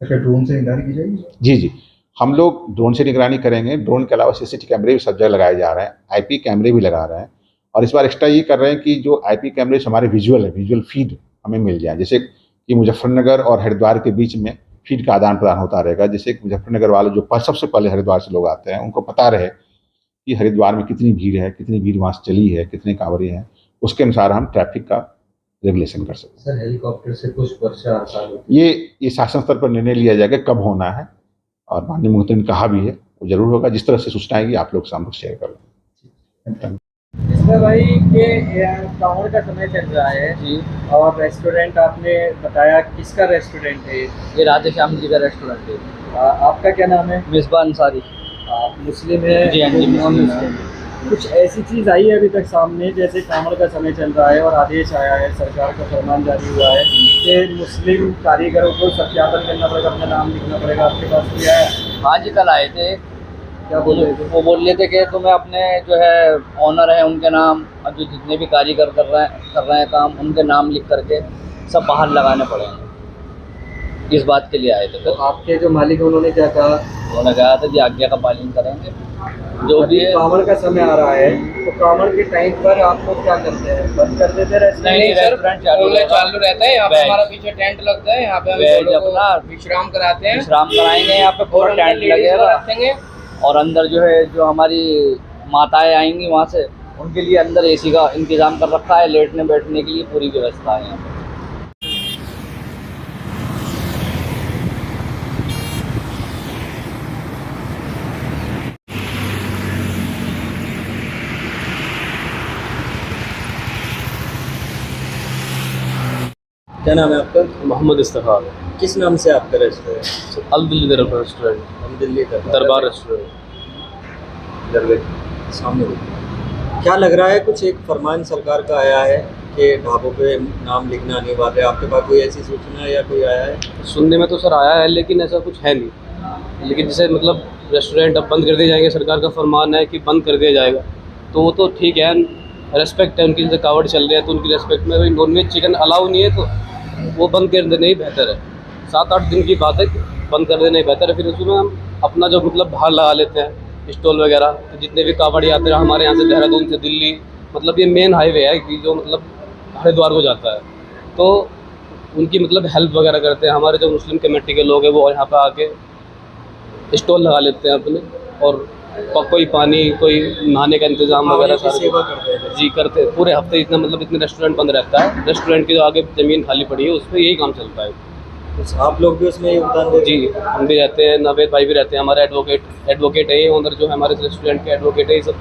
अच्छा, ड्रोन से निगरानी की जाएगी? जी, हम लोग ड्रोन से निगरानी करेंगे। ड्रोन के अलावा सीसीटीवी कैमरे भी सब जगह लगाए जा रहे हैं, आईपी कैमरे भी लगा रहे हैं। और इस बार एक्स्ट्रा ये कर रहे हैं कि जो आईपी कैमरे से हमारे विजुअल फीड हमें मिल जाए, जैसे कि मुजफ्फरनगर और हरिद्वार के बीच में फीड का आदान प्रदान होता रहेगा, जिससे मुजफ्फरनगर वाले जो सबसे पहले हरिद्वार से लोग आते हैं उनको पता रहे कि हरिद्वार में कितनी भीड़ है, कितनी भीड़ वहाँ से चली है, कितने कांवरिये हैं, उसके अनुसार हम ट्रैफिक का रेगुलेशन कर सकते हैं। सर, हेलीकॉप्टर से कुछ वर्षा ये शासन स्तर पर निर्णय लिया जाएगा कब होना है, और माननीय मुख्यमंत्री ने कहा भी है वो जरूर होगा। जिस तरह से सूचना आएगी आप लोग सामने शेयर कर लें। इसमें भाई के कांवड़ का समय चल रहा है जी, और रेस्टोरेंट आपने बताया, किसका रेस्टोरेंट है? ये राधे श्याम जी का रेस्टोरेंट है। आपका क्या नाम है? मिसबा अंसारी। आप मुस्लिम है? जी, नॉन मुस्लिम? कुछ ऐसी चीज़ आई है अभी तक सामने, जैसे कांवड़ का समय चल रहा है और आदेश आया है, सरकार का फरमान जारी हुआ है कि मुस्लिम कारीगरों को सत्यापन करना पड़ेगा, अपना नाम लिखना पड़ेगा, आपके पास भी आया? हाँ जी, कल आए थे। क्या बोल रहे थे? वो बोल रहे थे कि तुम्हें अपने जो है ऑनर है उनके नाम और जो जितने भी कारीगर कर रहे हैं काम, उनके नाम लिख करके सब बाहर लगाने पड़ेंगे। इस बात के लिए आए थे। तो आपके जो मालिक हैं उन्होंने क्या कहा? उन्होंने कहा था कि आज्ञा का पालन करेंगे। जो भी कांवड़ का समय आ रहा है तो कांवड़ के टाइम पर आप लोग क्या करते हैं? बंद कर देते रहते? नहीं सर, चालू रहता है। यहाँ पे हमारा पीछे टेंट लगता है, यहाँ पे हम अपना विश्राम कराते हैं, विश्राम कराएंगे। यहाँ पे पूरा टेंट लगेगा और अंदर जो है जो हमारी माताएं आएंगी वहाँ से, उनके लिए अंदर एसी का इंतजाम कर रखा है, लेटने बैठने के लिए पूरी व्यवस्था है यहाँ पे। क्या नाम है आपका? मोहम्मद इस्तफार। किस नाम से आपका रेस्टोरेंट? अल दिल्ली रेस्टोरेंट, दिल्ली दरबार रेस्टोरेंट। सामने क्या लग रहा है? कुछ एक फरमान सरकार का आया है कि ढाबों पे नाम लिखना अनिवार्य है। आपके पास कोई ऐसी सूचना या कोई आया है? सुनने में तो सर आया है, लेकिन ऐसा कुछ है नहीं। लेकिन जैसे मतलब रेस्टोरेंट अब बंद कर दिए जाएंगे, सरकार का फरमान है कि बंद कर दिया जाएगा, तो वो तो ठीक है, रेस्पेक्ट है उनकी। जैसे कावड़ चल रहे हैं तो उनकी रेस्पेक्ट में नॉनवेज चिकन अलाउ नहीं है, तो वो बंद कर देना ही बेहतर है। 7-8 दिन की बात है, बंद कर देना ही बेहतर है। फिर उसमें हम अपना जो मतलब बाहर लगा लेते हैं स्टॉल वगैरह, तो जितने भी कावड़ यात्री हैं हमारे यहाँ से, देहरादून से दिल्ली, मतलब ये मेन हाईवे है कि जो मतलब हरिद्वार को जाता है, तो उनकी मतलब हेल्प वगैरह करते हैं। हमारे जो मुस्लिम कमेटी के लोग हैं वो यहाँ पर आके स्टॉल लगा लेते हैं अपने, और कोई पानी, कोई नहाने का इंतजाम वगैरह सारा सेवा करते हैं जी करते हैं। पूरे हफ्ते इतना मतलब इतने रेस्टोरेंट बंद रहता है, रेस्टोरेंट की जो आगे ज़मीन खाली पड़ी है उस पर यही काम चलता है। आप लोग भी उसमें योगदान दे? जी, हम भी रहते हैं, नावेद भाई भी रहते हैं, हमारे एडवोकेट है, ओनर जो है हमारे रेस्टोरेंट के एडवोकेट है, ये सब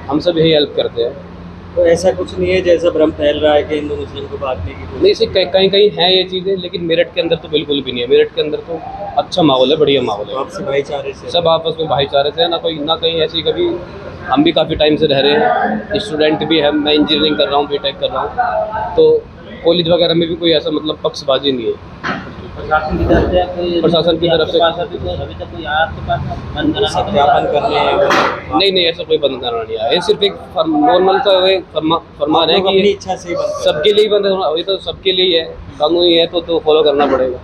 हम सब यही हेल्प करते हैं। तो ऐसा कुछ नहीं है जैसा भ्रम फैल रहा है कि हिंदू मुस्लिम को बांटने की? नहीं, से कहीं कहीं है ये चीज़ें, लेकिन मेरठ के अंदर तो बिल्कुल भी नहीं है। मेरठ के अंदर तो अच्छा माहौल है, बढ़िया माहौल है, आपसी भाईचारे से सब आपस में भाईचारे से, ना कहीं ऐसी कभी। हम भी काफ़ी टाइम से रह रहे हैं, स्टूडेंट भी है, मैं इंजीनियरिंग कर रहा हूँ, बीटेक कर रहा हूँ, तो कॉलेज वगैरह में भी कोई ऐसा मतलब पक्षबाजी नहीं है। प्रशासन की तरफ से प्रशासन की तरफ से अभी तक कोई आया आपके पास सत्यापन करने? नहीं, ऐसा कोई बंद करना नहीं आया। ये सिर्फ एक नॉर्मल सा फरमान है कि इच्छा से सबके लिए बंद होना, अभी तो सबके लिए है, कानूनी है तो फॉलो करना पड़ेगा।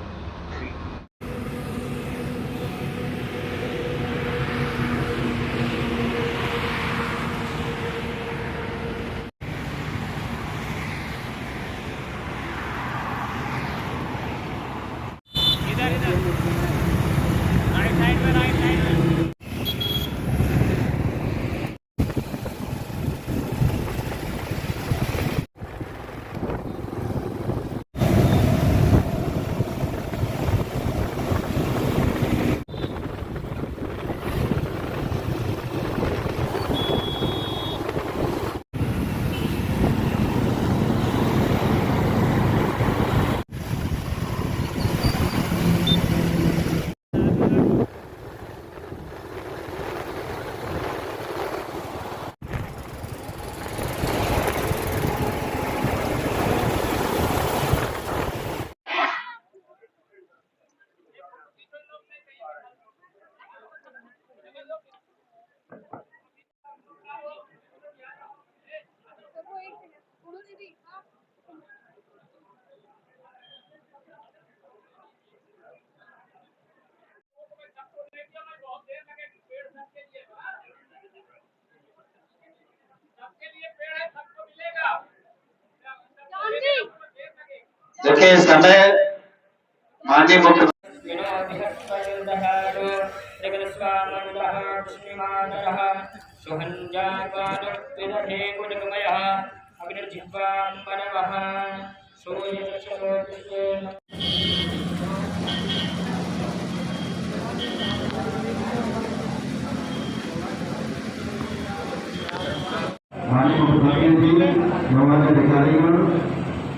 देखिए इस समय माननीय मुख्य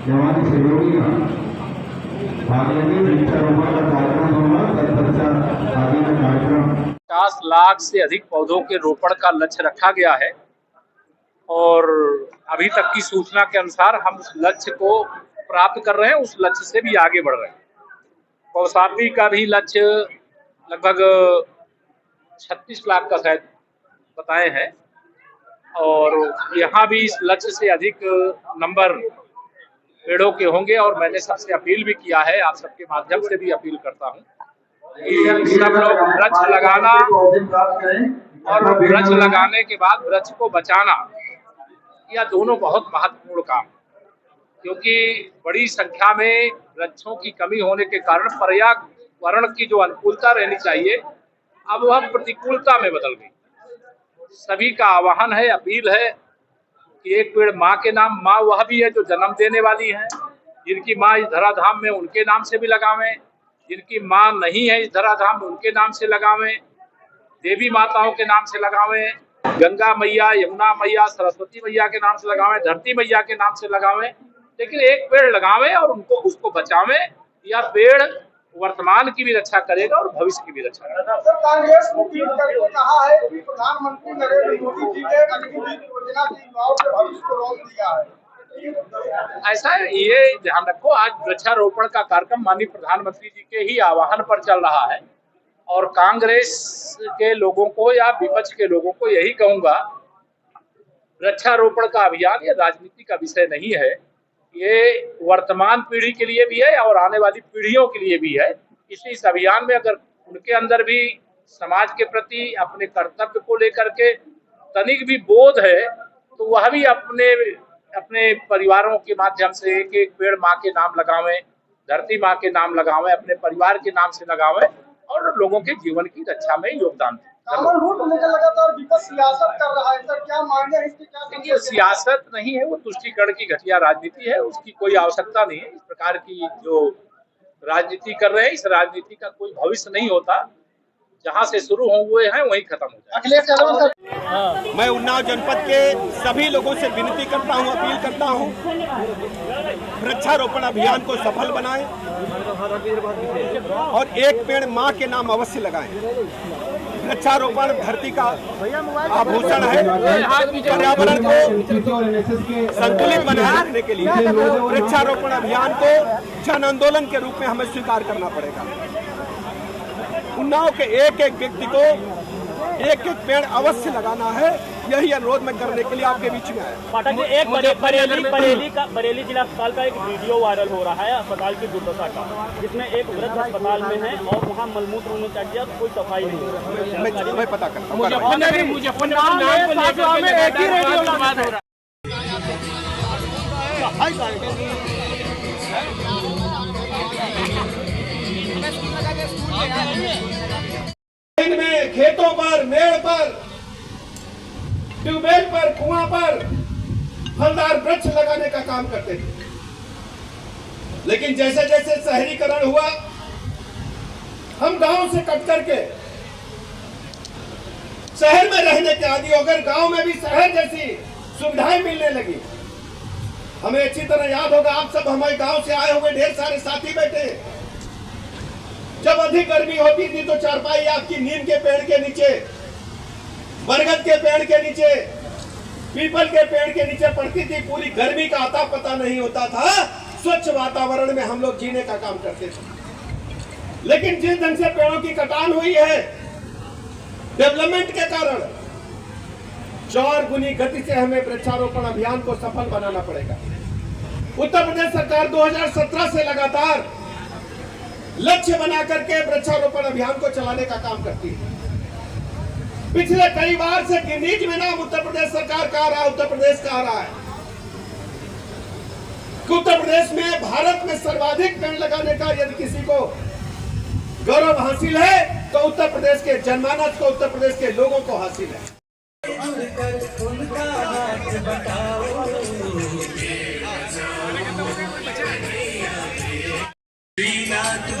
जवानी सहयोगी का भाग लेंगे। वृक्षारोपण का कार्यक्रम होगा, तत्पश्चात आगे का कार्यक्रम 50 लाख से अधिक पौधों के रोपण का लक्ष्य रखा गया है और अभी तक की सूचना के अनुसार हम उस लक्ष्य को प्राप्त कर रहे हैं, उस लक्ष्य से भी आगे बढ़ रहे हैं। कौसाम्बी का भी लक्ष्य लगभग 36 लाख का शायद बताए हैं और यहाँ भी इस लक्ष्य से अधिक नंबर पेड़ों के होंगे और मैंने सबसे अपील भी किया है, आप सबके माध्यम से भी अपील करता हूँ कि सब लोग वृक्ष लगाना और वृक्ष लगाने के बाद वृक्ष को बचाना, यह दोनों बहुत महत्वपूर्ण काम, क्योंकि बड़ी संख्या में वृक्षों की कमी होने के कारण पर्यावरण की जो अनुकूलता रहनी चाहिए अब वह प्रतिकूलता में बदल गई। सभी का आह्वान है, अपील है कि एक पेड़ माँ के नाम, माँ वह भी है जो जन्म देने वाली है, जिनकी माँ इस धराधाम में उनके नाम से भी लगावें, जिनकी माँ नहीं है इस धराधाम में उनके नाम से लगावें, देवी माताओं के नाम से लगावें, गंगा मैया, यमुना मैया, सरस्वती मैया के नाम से लगावें, धरती मैया के नाम से लगावें, लेकिन एक पेड़ लगावें और उसको बचावें। यह पेड़ वर्तमान की भी रक्षा करेगा और भविष्य की भी रक्षा करेगा। कांग्रेस ने ट्वीट करके कहा है कि प्रधानमंत्री नरेंद्र मोदी जी ने अग्निवीर योजना की युवाओं के भविष्य को रोक दिया है। ऐसा है, ये ध्यान रखो, आज वृक्षारोपण का कार्यक्रम माननीय प्रधानमंत्री जी के ही आह्वान पर चल रहा है और कांग्रेस के लोगों को या विपक्ष के लोगों को यही कहूंगा, वृक्षारोपण का अभियान ये राजनीति का विषय नहीं है, ये वर्तमान पीढ़ी के लिए भी है और आने वाली पीढ़ियों के लिए भी है। इसलिए इस अभियान में अगर उनके अंदर भी समाज के प्रति अपने कर्तव्य को लेकर के तनिक भी बोध है तो वह भी अपने परिवारों के माध्यम से एक एक पेड़ माँ के नाम लगावें, धरती माँ के नाम लगावें, अपने परिवार के नाम से लगावें और लोगों के जीवन की रक्षा में योगदान दें। लगातार विपक्ष सियासत कर रहा है, सर क्या मांगे हैं इसके? क्या देखिए, सियासत नहीं है, वो तुष्टीकरण की घटिया राजनीति है, उसकी कोई आवश्यकता नहीं है। इस प्रकार की जो राजनीति कर रहे हैं। इस राजनीति का कोई भविष्य नहीं होता। जहां से शुरू हुए हैं वहीं खत्म हो जाए। मैं उन्नाव जनपद के सभी लोगों से विनती करता हूं, अपील करता हूं, वृक्षारोपण अभियान को सफल बनाएं और एक पेड़ मां के नाम अवश्य लगाएं। वृक्षारोपण धरती का आभूषण है। पर्यावरण को संतुलित बनाए रखने के लिए वृक्षारोपण अभियान को जन आंदोलन के रूप में हमें स्वीकार करना पड़ेगा। उन्नाव के एक एक व्यक्ति को एक एक पेड़ अवश्य लगाना है। यही अनुरोध मैं करने के लिए आपके बीच में आया। पाठक जी, एक बरेली जिला अस्पताल का एक वीडियो वायरल हो रहा है अस्पताल की दुर्दशा का, जिसमें एक वृद्ध अस्पताल में है और वहाँ मलमूत्र होने चाहिए, कोई सफाई नहीं है। मैं पता करता हूँ। में खेतों पर, मेड़ पर, ट्यूबवेल पर, कुआं पर फलदार वृक्ष लगाने का काम करते थे। लेकिन जैसे जैसे शहरीकरण हुआ, हम गांव से कट करके शहर में रहने के आदी हो गए। गांव में भी शहर जैसी सुविधाएं मिलने लगी। हमें अच्छी तरह याद होगा, आप सब हमारे गांव से आए हुए ढेर सारे साथी बैठे। जब अधिक गर्मी होती थी तो चारपाई आपकी नीम के पेड़ के नीचे, बरगद के पेड़ के नीचे, पीपल के पेड़ के नीचे पड़ती थी। पूरी गर्मी का आता पता नहीं होता था। स्वच्छ वातावरण में हम लोग जीने का काम करते थे। लेकिन जिस ढंग से पेड़ों की कटान हुई है डेवलपमेंट के कारण, 4 गुनी गति से हमें वृक्षारोपण अभियान को सफल बनाना पड़ेगा। उत्तर प्रदेश सरकार 2017 से लगातार लक्ष्य बना करके वृक्षारोपण अभियान को चलाने का काम करती है। पिछले कई बार से गिनीज में नाम उत्तर प्रदेश सरकार का आ रहा है, उत्तर प्रदेश का आ रहा है। उत्तर प्रदेश में भारत में सर्वाधिक पेड़ लगाने का यदि किसी को गौरव हासिल है तो उत्तर प्रदेश के जनमानस को, उत्तर प्रदेश के लोगों को हासिल है।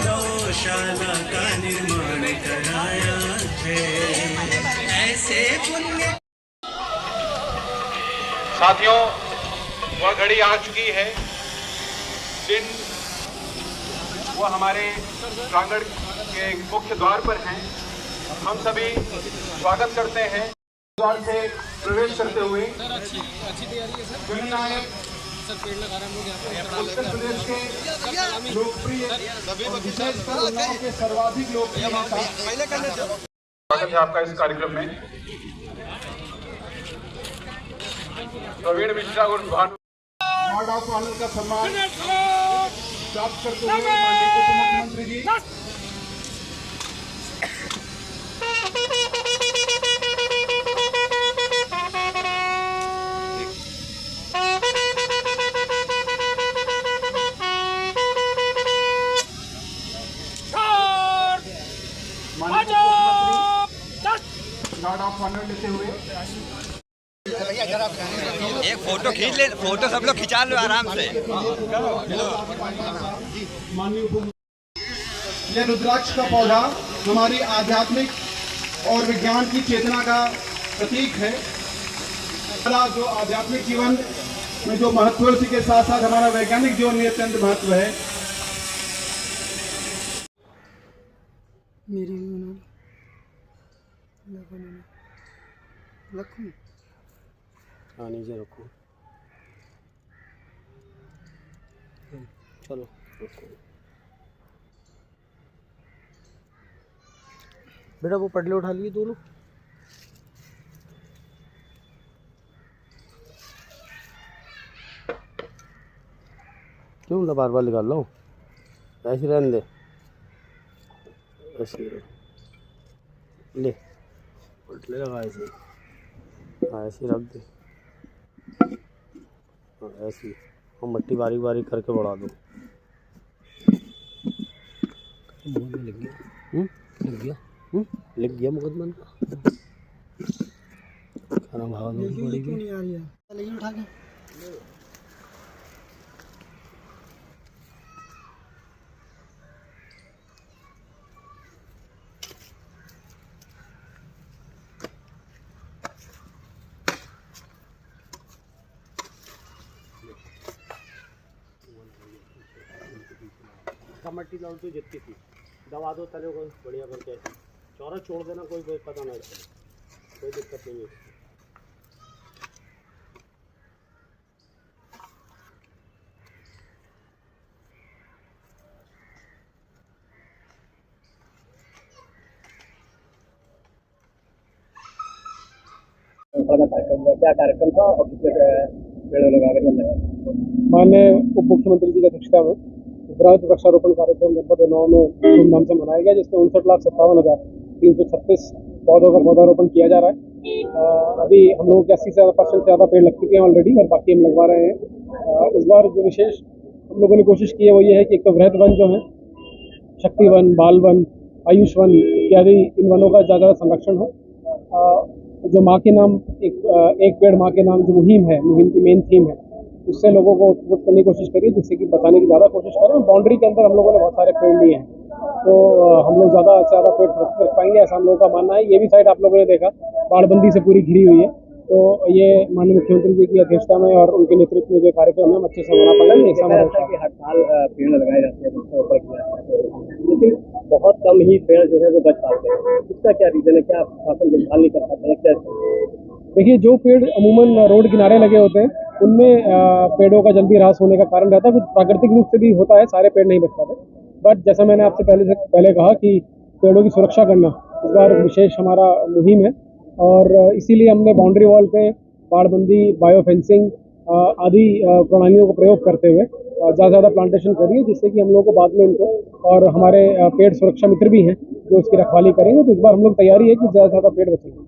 गौशाला का निर्माण कराया है, ऐसे पुण्य। साथियों, वह घड़ी आ चुकी है जिन वो हमारे प्रांगण के मुख्य द्वार पर हैं। हम सभी स्वागत करते हैं। द्वार से प्रवेश करते हुए उत्तर प्रदेश के लोकप्रिय विशेषकर उन्नाव के सर्वाधिक लोकप्रिय स्वागत है आपका इस कार्यक्रम में। प्रवीण मिश्रा और गार्ड ऑफ ऑनर का सम्मान प्राप्त करते हुए माननीय उप मुख्यमंत्री जी गार्ड ऑफ ऑनर लेते हुए एक फोटो खींच ले, फोटो सब लोग खिंचा लो आराम से। यह रुद्राक्ष का पौधा हमारी आध्यात्मिक और विज्ञान की चेतना का प्रतीक है। हमारा जो आध्यात्मिक जीवन में जो महत्व है, उसी के साथ साथ हमारा वैज्ञानिक जीवन में अत्यंत महत्व है। मेरी रखूं? हाँ, नीचे रखो। चलो बेटा, वो पटले उठा लिए दोनों। क्यों बार बार निकाल लो? ऐसे रहने दे, ऐसे ले, पटले लगा ऐसे। हाँ, ऐसे रख दे। हाँ, ऐसे और मट्टी बारीक बारीक करके बढ़ा दो। लग गया, लग गया, लग गया मुकदमा का। खाना भागा दो। क्यों नहीं आ रही है? लेकिन उठा के कमेटी लौट जितती थी, दबा दो तले को बढ़िया करके, चौरा छोड़ देना, कोई पता नहीं चले, कोई दिक्कत नहीं है। क्या कार्यक्रम था और कितने पेड़ लगाकर माननीय उप मुख्यमंत्री जी की अध्यक्षता में वृहद वृक्षारोपण कार्यक्रम जनपद उन्नाव में धूमधाम से मनाया गया, जिसमें 59,57,336 पौधों का पौधारोपण किया जा रहा है। अभी हम लोगों के 80% से ज़्यादा पेड़ लग चुके हैं ऑलरेडी और बाकी हम लगवा रहे हैं। इस बार जो विशेष हम लोगों ने कोशिश की है वो ये है कि एक तो वृहद वन जो है, शक्ति वन, बाल वन, आयुष वन इत्यादि, इन वनों का ज़्यादा संरक्षण हो। जो माँ के नाम एक पेड़ माँ के नाम जो मुहिम है, मुहिम की मेन थीम है, उससे लोगों को उत्साहित करने की कोशिश करिए, जिससे कि बचाने की ज़्यादा कोशिश करें। बाउंड्री के अंदर हम लोगों ने बहुत सारे पेड़ लिए हैं, तो हम लोग ज़्यादा से ज़्यादा पेड़ सुरक्षित रख पाएंगे, ऐसा हम लोगों का मानना है। ये भी साइड आप लोगों ने देखा बाड़बंदी से पूरी घिरी हुई है, तो ये माननीय मुख्यमंत्री जी की अध्यक्षता में और उनके नेतृत्व में जो कार्यक्रम है हम अच्छे से मना पाएंगे। ऐसा हर साल पेड़ लगाए जाते हैं, लेकिन बहुत कम ही पेड़ जो है वो बच पाते हैं, इसका क्या रीज़न है? क्या शासन देखभाल नहीं कर पाते हैं क्या? देखिए, जो पेड़ अमूमन रोड किनारे लगे होते हैं उनमें पेड़ों का जल्दी ह्रास होने का कारण रहता है, कुछ प्राकृतिक रूप से भी होता है, सारे पेड़ नहीं बच पाते। बट जैसा मैंने आपसे पहले कहा कि पेड़ों की सुरक्षा करना इस बार विशेष हमारा मुहिम है, और इसीलिए हमने बाउंड्री वॉल पे बाड़बंदी, बायो फेंसिंग आदि प्रणालियों का प्रयोग करते हुए ज़्यादा से ज़्यादा प्लांटेशन करी है, जिससे कि हम लोग को बाद में इनको, और हमारे पेड़ सुरक्षा मित्र भी हैं जो इसकी रखवाली करेंगे। तो इस बार हम लोग तैयारी है कि ज़्यादा से ज़्यादा पेड़ बचेंगे।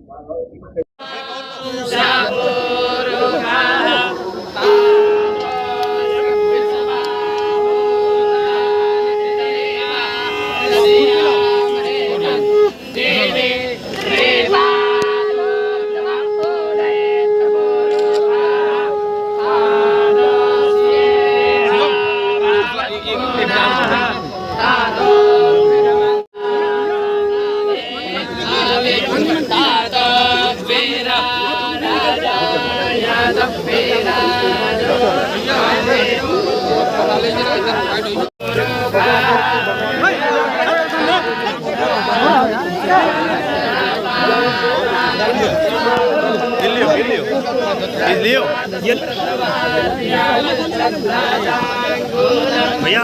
भैया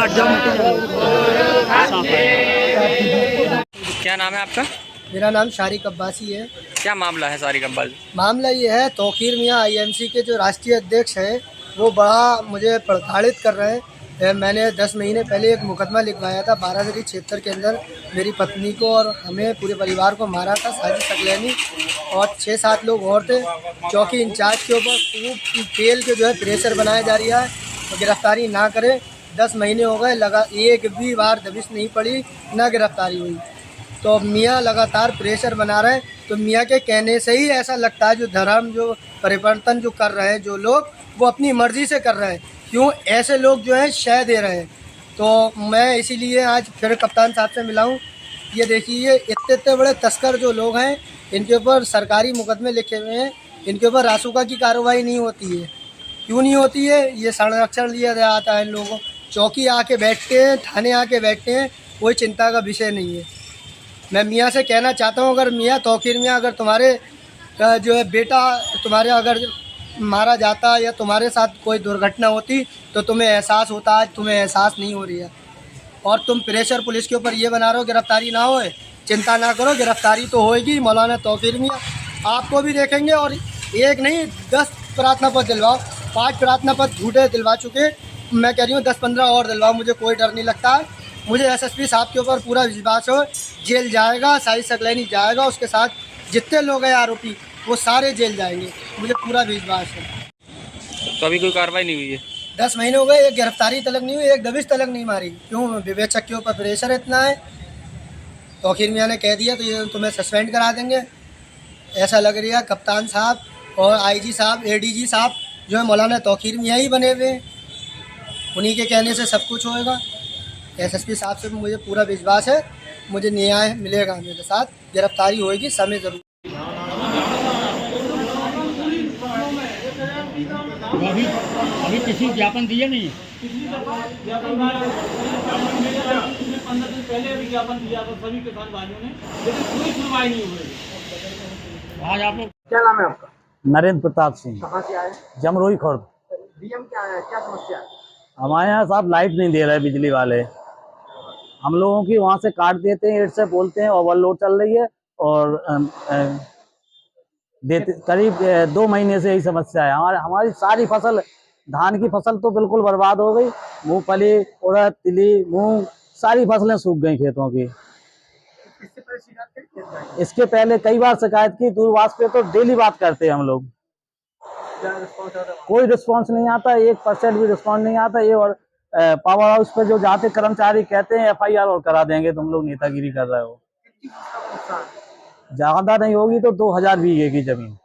क्या नाम है आपका? मेरा नाम शारिक अब्बासी है। क्या मामला है शारिक अब्बासी? मामला ये है, तौकीर मियाँ आईएमसी के जो राष्ट्रीय अध्यक्ष हैं वो बड़ा मुझे प्रताड़ित कर रहे हैं। मैंने 10 महीने पहले एक मुकदमा लिखवाया था बारादरी क्षेत्र के अंदर, मेरी पत्नी को और हमें पूरे परिवार को मारा था साजिद सकलैनी, और 6-7 लोग और थे। चौकी इंचार्ज के ऊपर खूब तेल के जो है प्रेशर बनाया जा रहा है, तो गिरफ्तारी ना करे। 10 महीने हो गए, लगा एक भी बार दबिश नहीं पड़ी, ना गिरफ्तारी हुई। तो मियाँ लगातार प्रेशर बना रहे हैं। तो मियाँ के कहने से ही ऐसा लगता है जो धर्म जो परिवर्तन जो कर रहे हैं जो लोग, वो अपनी मर्ज़ी से कर रहे हैं। क्यों ऐसे लोग जो हैं शय दे रहे हैं। तो मैं इसीलिए आज फिर कप्तान साहब से मिला हूँ। ये देखिए, इतने बड़े तस्कर जो लोग हैं, इनके ऊपर सरकारी मुकदमे लिखे हुए हैं, इनके ऊपर रासुका की कार्रवाई नहीं होती है। क्यों नहीं होती है? ये संरक्षण दिया जाता है इन लोगों को। चौकी आके बैठते हैं, थाने आके बैठते हैं, कोई चिंता का विषय नहीं है। मैं मियाँ से कहना चाहता हूँ, अगर मियाँ तौकीर मियाँ, अगर तुम्हारे जो है बेटा तुम्हारे अगर मारा जाता या तुम्हारे साथ कोई दुर्घटना होती तो तुम्हें एहसास होता, आज तुम्हें एहसास नहीं हो रही है। और तुम प्रेशर पुलिस के ऊपर ये बना रहे हो गिरफ्तारी ना होए। चिंता ना करो, गिरफ्तारी तो होएगी। मौलाना तौकीर मियाँ आपको भी देखेंगे, और एक नहीं 10 प्रार्थना पत्र दिलवाओ, 5 प्रार्थना पत्र झूठे दिलवा चुके, मैं कह रही हूँ 10-15 और दिलवाओ, मुझे कोई डर नहीं लगता है। मुझे एसएसपी साहब के ऊपर पूरा विश्वास हो, जेल जाएगा, साजिद सकलैनी जाएगा, उसके साथ जितने लोग हैं आरोपी वो सारे जेल जाएंगे, मुझे पूरा विश्वास है। तो अभी कोई कार्रवाई नहीं हुई है? 10 महीने हो गए, एक गिरफ्तारी तलक नहीं हुई, एक दबिश तलक नहीं मारी। क्यों? विवेचक के ऊपर प्रेशर इतना है। तौकीर मियाँ ने कह दिया तो ये तुम्हें सस्पेंड करा देंगे, ऐसा लग रहा है। कप्तान साहब और आईजी साहब, एडीजी साहब जो है मौलाना तौकीर मियाँ ही बने हुए हैं, उन्हीं के कहने से सब कुछ होएगा। एसएसपी साहब से मुझे पूरा विश्वास है, मुझे न्याय मिलेगा, मेरे साथ गिरफ्तारी होएगी, समय ज़रूर। अभी किसी ज्ञापन दिए नहीं? पिछली दफा ज्ञापन दिया 15 दिन पहले विज्ञापन दिया था सभी किसान भाइयों ने, लेकिन कोई सुनवाई नहीं हुई। आज आप लोग क्या नाम है आपका? नरेंद्र प्रताप सिंह। कहाँ से आए? जमरोई खुर्द। डीएम क्या है, क्या समस्या है? हमारे यहाँ साहब लाइट नहीं दे रहे बिजली वाले, हम लोगों की वहाँ से काट देते हैं, एड से बोलते हैं ओवरलोड चल रही है, और करीब 2 महीने से यही समस्या है। हमारी सारी फसल, धान की फसल तो बिल्कुल बर्बाद हो गई, मूंगफली, उड़द, तिली, मूंग सारी फसलें सूख गई खेतों की। इसके पहले कई बार शिकायत की, दूरभाष पे तो डेली बात करते हैं हम लोग, कोई रिस्पांस नहीं आता, 1% भी रिस्पांस नहीं आता। ये और पावर हाउस पे जो जाते कर्मचारी कहते हैं FIR और करा देंगे, तुम लोग नेतागिरी कर रहे हो। ज्यादा नहीं होगी तो 2000 बीघे की जमीन,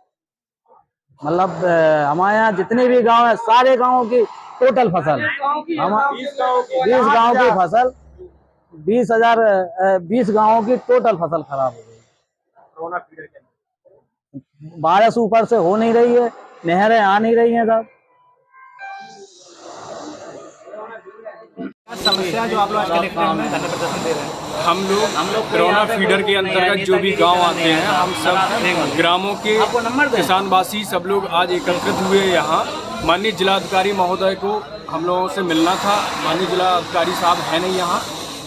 मतलब हमारे यहाँ जितने भी गांव है, सारे गांवों की टोटल फसल, 20 गाँव की फसल, 20 गाँवों की टोटल फसल खराब हो गई। बारिश ऊपर से हो नहीं रही है, नहरें आ नहीं रही हैं साहब। समस्या जो आप लोग आज कलेक्ट्रेट में धरना प्रदर्शन दे रहे हैं, हम लोग कोरोना फीडर के अंतर्गत जो भी गांव आते हैं, हम सब ग्रामों के किसानवासी सब लोग आज एकत्रित हुए यहाँ। माननीय जिलाधिकारी महोदय को हम लोगों से मिलना था, माननीय जिलाधिकारी साहब है नहीं यहाँ,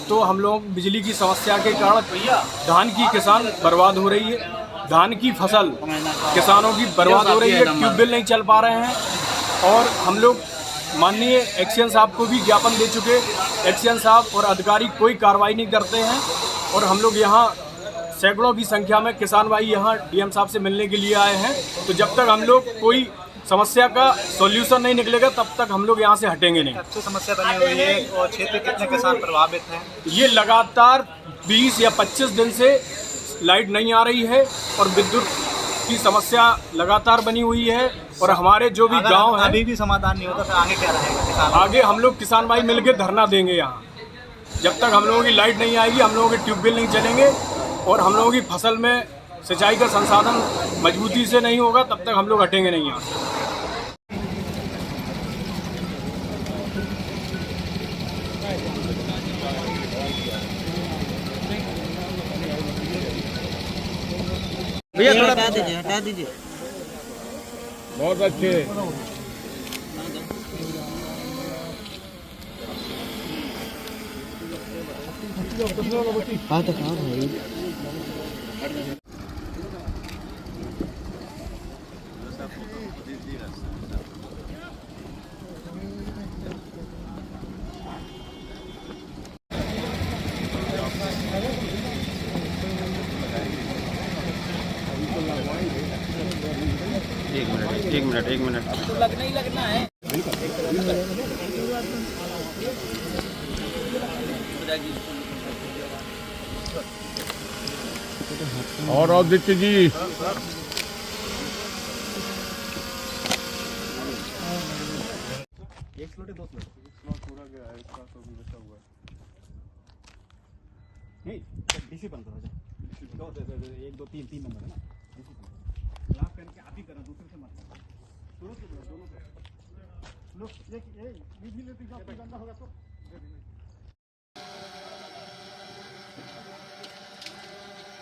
तो हम लोग बिजली की समस्या के कारण धान की किसान बर्बाद हो रही है, धान की फसल किसानों की बर्बाद हो रही है, ट्यूबवेल नहीं चल पा रहे हैं, और हम लोग माननीय एक्शन साहब को भी ज्ञापन दे चुके, एक्शन साहब और अधिकारी कोई कार्रवाई नहीं करते हैं, और हम लोग यहाँ सैकड़ों की संख्या में किसान भाई यहाँ DM साहब से मिलने के लिए आए हैं। तो जब तक हम लोग कोई समस्या का सॉल्यूशन नहीं निकलेगा तब तक हम लोग यहाँ से हटेंगे नहीं। अच्छी समस्या बनी हुई है, और क्षेत्र के कितने किसान प्रभावित हैं? ये लगातार 20 या 25 दिन से लाइट नहीं आ रही है, और विद्युत की समस्या लगातार बनी हुई है, और हमारे जो भी गांव हैं, अभी भी समाधान नहीं होता तो आगे क्या रहेगा? आगे हम लोग किसान भाई मिलके धरना देंगे यहाँ, जब तक हम लोगों की लाइट नहीं आएगी, हम लोगों के ट्यूबवेल नहीं चलेंगे, और हम लोगों की फसल में सिंचाई का संसाधन मजबूती से नहीं होगा, तब तक हम लोग हटेंगे नहीं यहाँ से। भैया थोड़ा हटा दीजिए। बहुत अच्छे। हाँ तो कहाँ भाई? एक मिनट तो लगना ही लगना है। और आदित्य जी एक स्लॉट है, 2 स्लॉट, स्लॉट पूरा गया है, इसका तो भी बचा हुआ है। नहीं डीसी बंद हो जाए, 1 2 3 नंबर है ना, लाभ करके आप ही करना, दूसरे से मत शुरू से दोनों को लो, ये भी लेते जाओ, गंदा होगा तो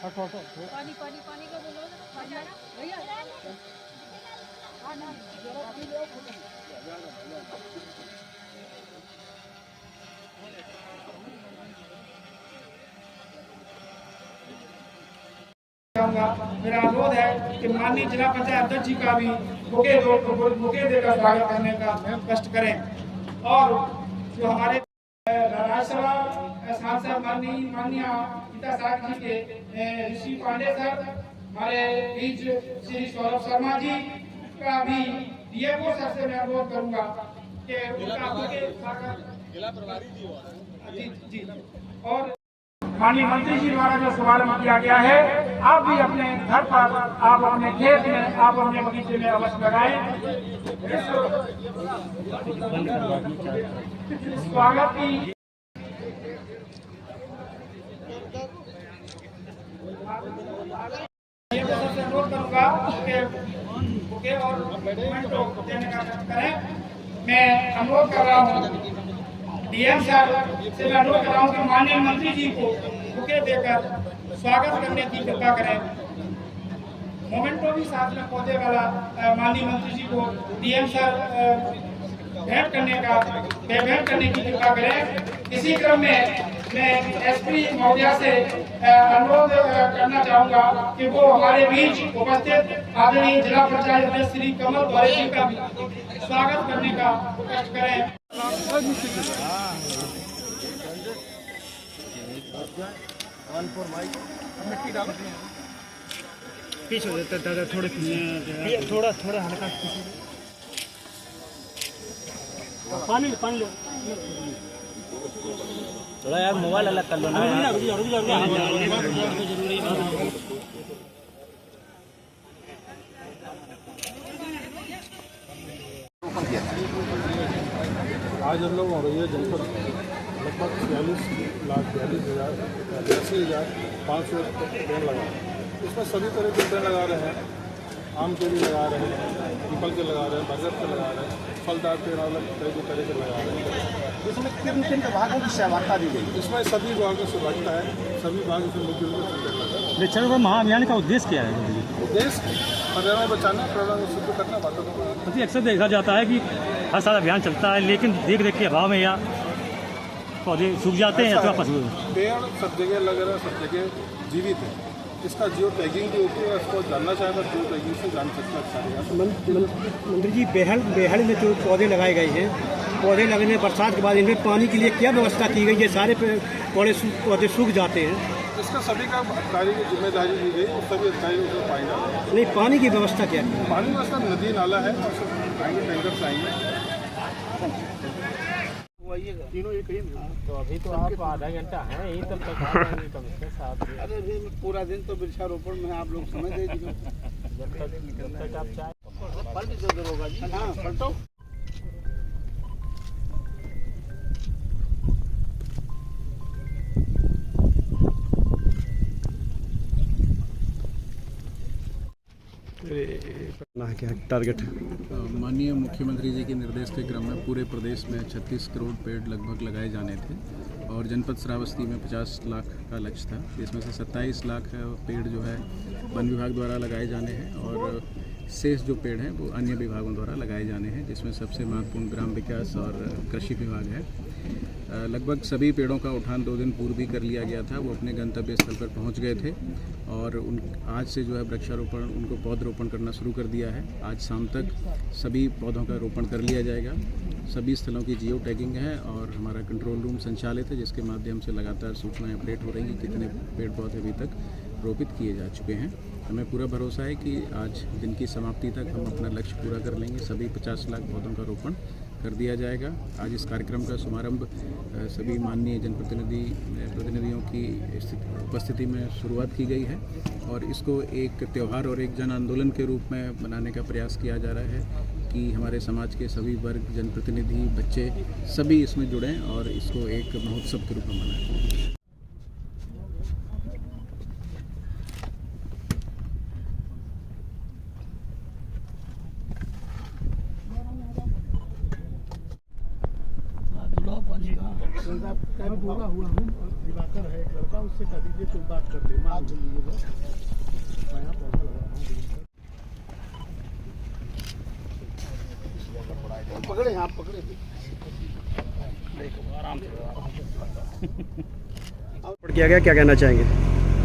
पानी पानी पानी का बोलो ना भैया। मेरा अनुरोध है कि माननीय जिला पंचायत अध्यक्ष जी का भी बुके देकर स्वागत करने का कष्ट करें, और जो हमारे राज्यसभा सांसद माननीय पिता साहब जी के ऋषि पांडे सर, हमारे बीच श्री सौरभ शर्मा जी का भी DFO सर से मैं अनुरोध करूंगा कि उनका जिला प्रभारी जी और माननीय मंत्री जी द्वारा जो शुभारंभ किया गया है, आप भी अपने घर पर, आप अपने खेत में, आप अपने बगीचे में अवश्य लगाएं। स्वागत की अनुरोध करूंगा कि बुके और देने का करें। मैं अनुरोध कर रहा हूँ डीएम साहब से मैं अनुरोध कर रहा हूँ कि माननीय मंत्री जी को बुके देकर स्वागत करने की कृपा करें। मोमेंटो भी साथ में पौधे वाला माननीय मंत्री जी को डीएम साहब भेंट करने की कृपा करें। इसी क्रम में मैं एसपी महोदया से अनुरोध करना चाहूँगा कि वो हमारे बीच उपस्थित आदरणीय जिला पंचायत अध्यक्ष श्री कमल द्वारे जी का स्वागत करने का कष्ट करें। पीछे हो जाता दादा, थोड़ा हल्का पानी लो थोड़ा यार मोबाइल अलग कर लो ना। आज हम लोग हो रही है जनपद लगभग 42,42,500 पेड़ लगा। इसमें सभी तरह के पेड़ लगा रहे हैं, आम के भी लगा रहे हैं, पीपल के लगा रहे हैं, बरगद के लगा रहे हैं, फलदार पेड़ अलग तरह के लगा रहे हैं। इसमें किन विभागों की सहभागिता दी गई? इसमें सभी विभागों से सहभागिता है, सभी विभाग इसमें मिलकर पेड़ लगा। वृक्षारोपण महाअभियान का उद्देश्य क्या है? उद्देश्य पर्यावरण बचाना, पर्यावरण शुद्ध करना, वातावरण। अक्सर देखा जाता है कि हर साल अभियान चलता है, लेकिन देख के अभाव में या पौधे सूख जाते हैं या वापस। पेड़ सब जगह लग रहा है, सब जगह जीवित है। इसका जियो टैगिंग भी होती है, इसको जानना चाहे तो जियो टैगिंग से जान सकते हैं। मंत्री जी, बेहड़ में जो पौधे लगाए गए हैं, पौधे लगने बरसात के बाद इनमें पानी के लिए क्या व्यवस्था की गई है? सारे पौधे सूख जाते हैं। इसका सभी का अधिकारी की जिम्मेदारी दी गई और सभी अधिकारी उसमें पानी डालें। नहीं, पानी की व्यवस्था क्या है? पानी व्यवस्था नदी नाला है, और सब आएंगे, टैंकर से आएंगे। तीनों एक ही। तो अभी तो आप आधा घंटा है यहीं तब तक आ जाएंगे कम से कम। अरे पूरा दिन तो वृक्षारोपण में आप लोग समझ लीजिए। जब तक आप चाहे फल भी जरूर होगा जी। हाँ, फल तो क्या टारगेट? माननीय मुख्यमंत्री जी के निर्देश के क्रम में पूरे प्रदेश में 36 करोड़ पेड़ लगभग लगाए जाने थे और जनपद श्रावस्ती में 50 लाख का लक्ष्य था, जिसमें से 27 लाख पेड़ जो है वन विभाग द्वारा लगाए जाने हैं और शेष जो पेड़ हैं वो अन्य विभागों द्वारा लगाए जाने हैं, जिसमें सबसे महत्वपूर्ण ग्राम विकास और कृषि विभाग है। लगभग सभी पेड़ों का उठान 2 दिन पूर्व ही कर लिया गया था, वो अपने गंतव्य स्थल पर पहुंच गए थे और आज से जो है वृक्षारोपण, उनको पौधरोपण करना शुरू कर दिया है। आज शाम तक सभी पौधों का रोपण कर लिया जाएगा। सभी स्थलों की जियो टैगिंग है और हमारा कंट्रोल रूम संचालित है, जिसके माध्यम से लगातार सूचनाएं अपडेट हो रही हैं कि कितने पेड़ पौधे अभी तक रोपित किए जा चुके हैं। हमें पूरा भरोसा है कि आज दिन की समाप्ति तक हम अपना लक्ष्य पूरा कर लेंगे। सभी 50 लाख पौधों का रोपण कर दिया जाएगा। आज इस कार्यक्रम का शुभारंभ सभी माननीय जनप्रतिनिधियों की उपस्थिति में शुरुआत की गई है और इसको एक त्यौहार और एक जन आंदोलन के रूप में बनाने का प्रयास किया जा रहा है कि हमारे समाज के सभी वर्ग, जनप्रतिनिधि, बच्चे सभी इसमें जुड़ें और इसको एक महोत्सव के रूप में मनाएं। पूरा हुआ हूँ, दिवाकर है एक लड़का, उससे कह दीजिए कोई बात कर ले। मान लीजिए मैं यहाँ पौधा लगा पकड़े, यहाँ पकड़े आराम से किया गया, क्या कहना चाहेंगे?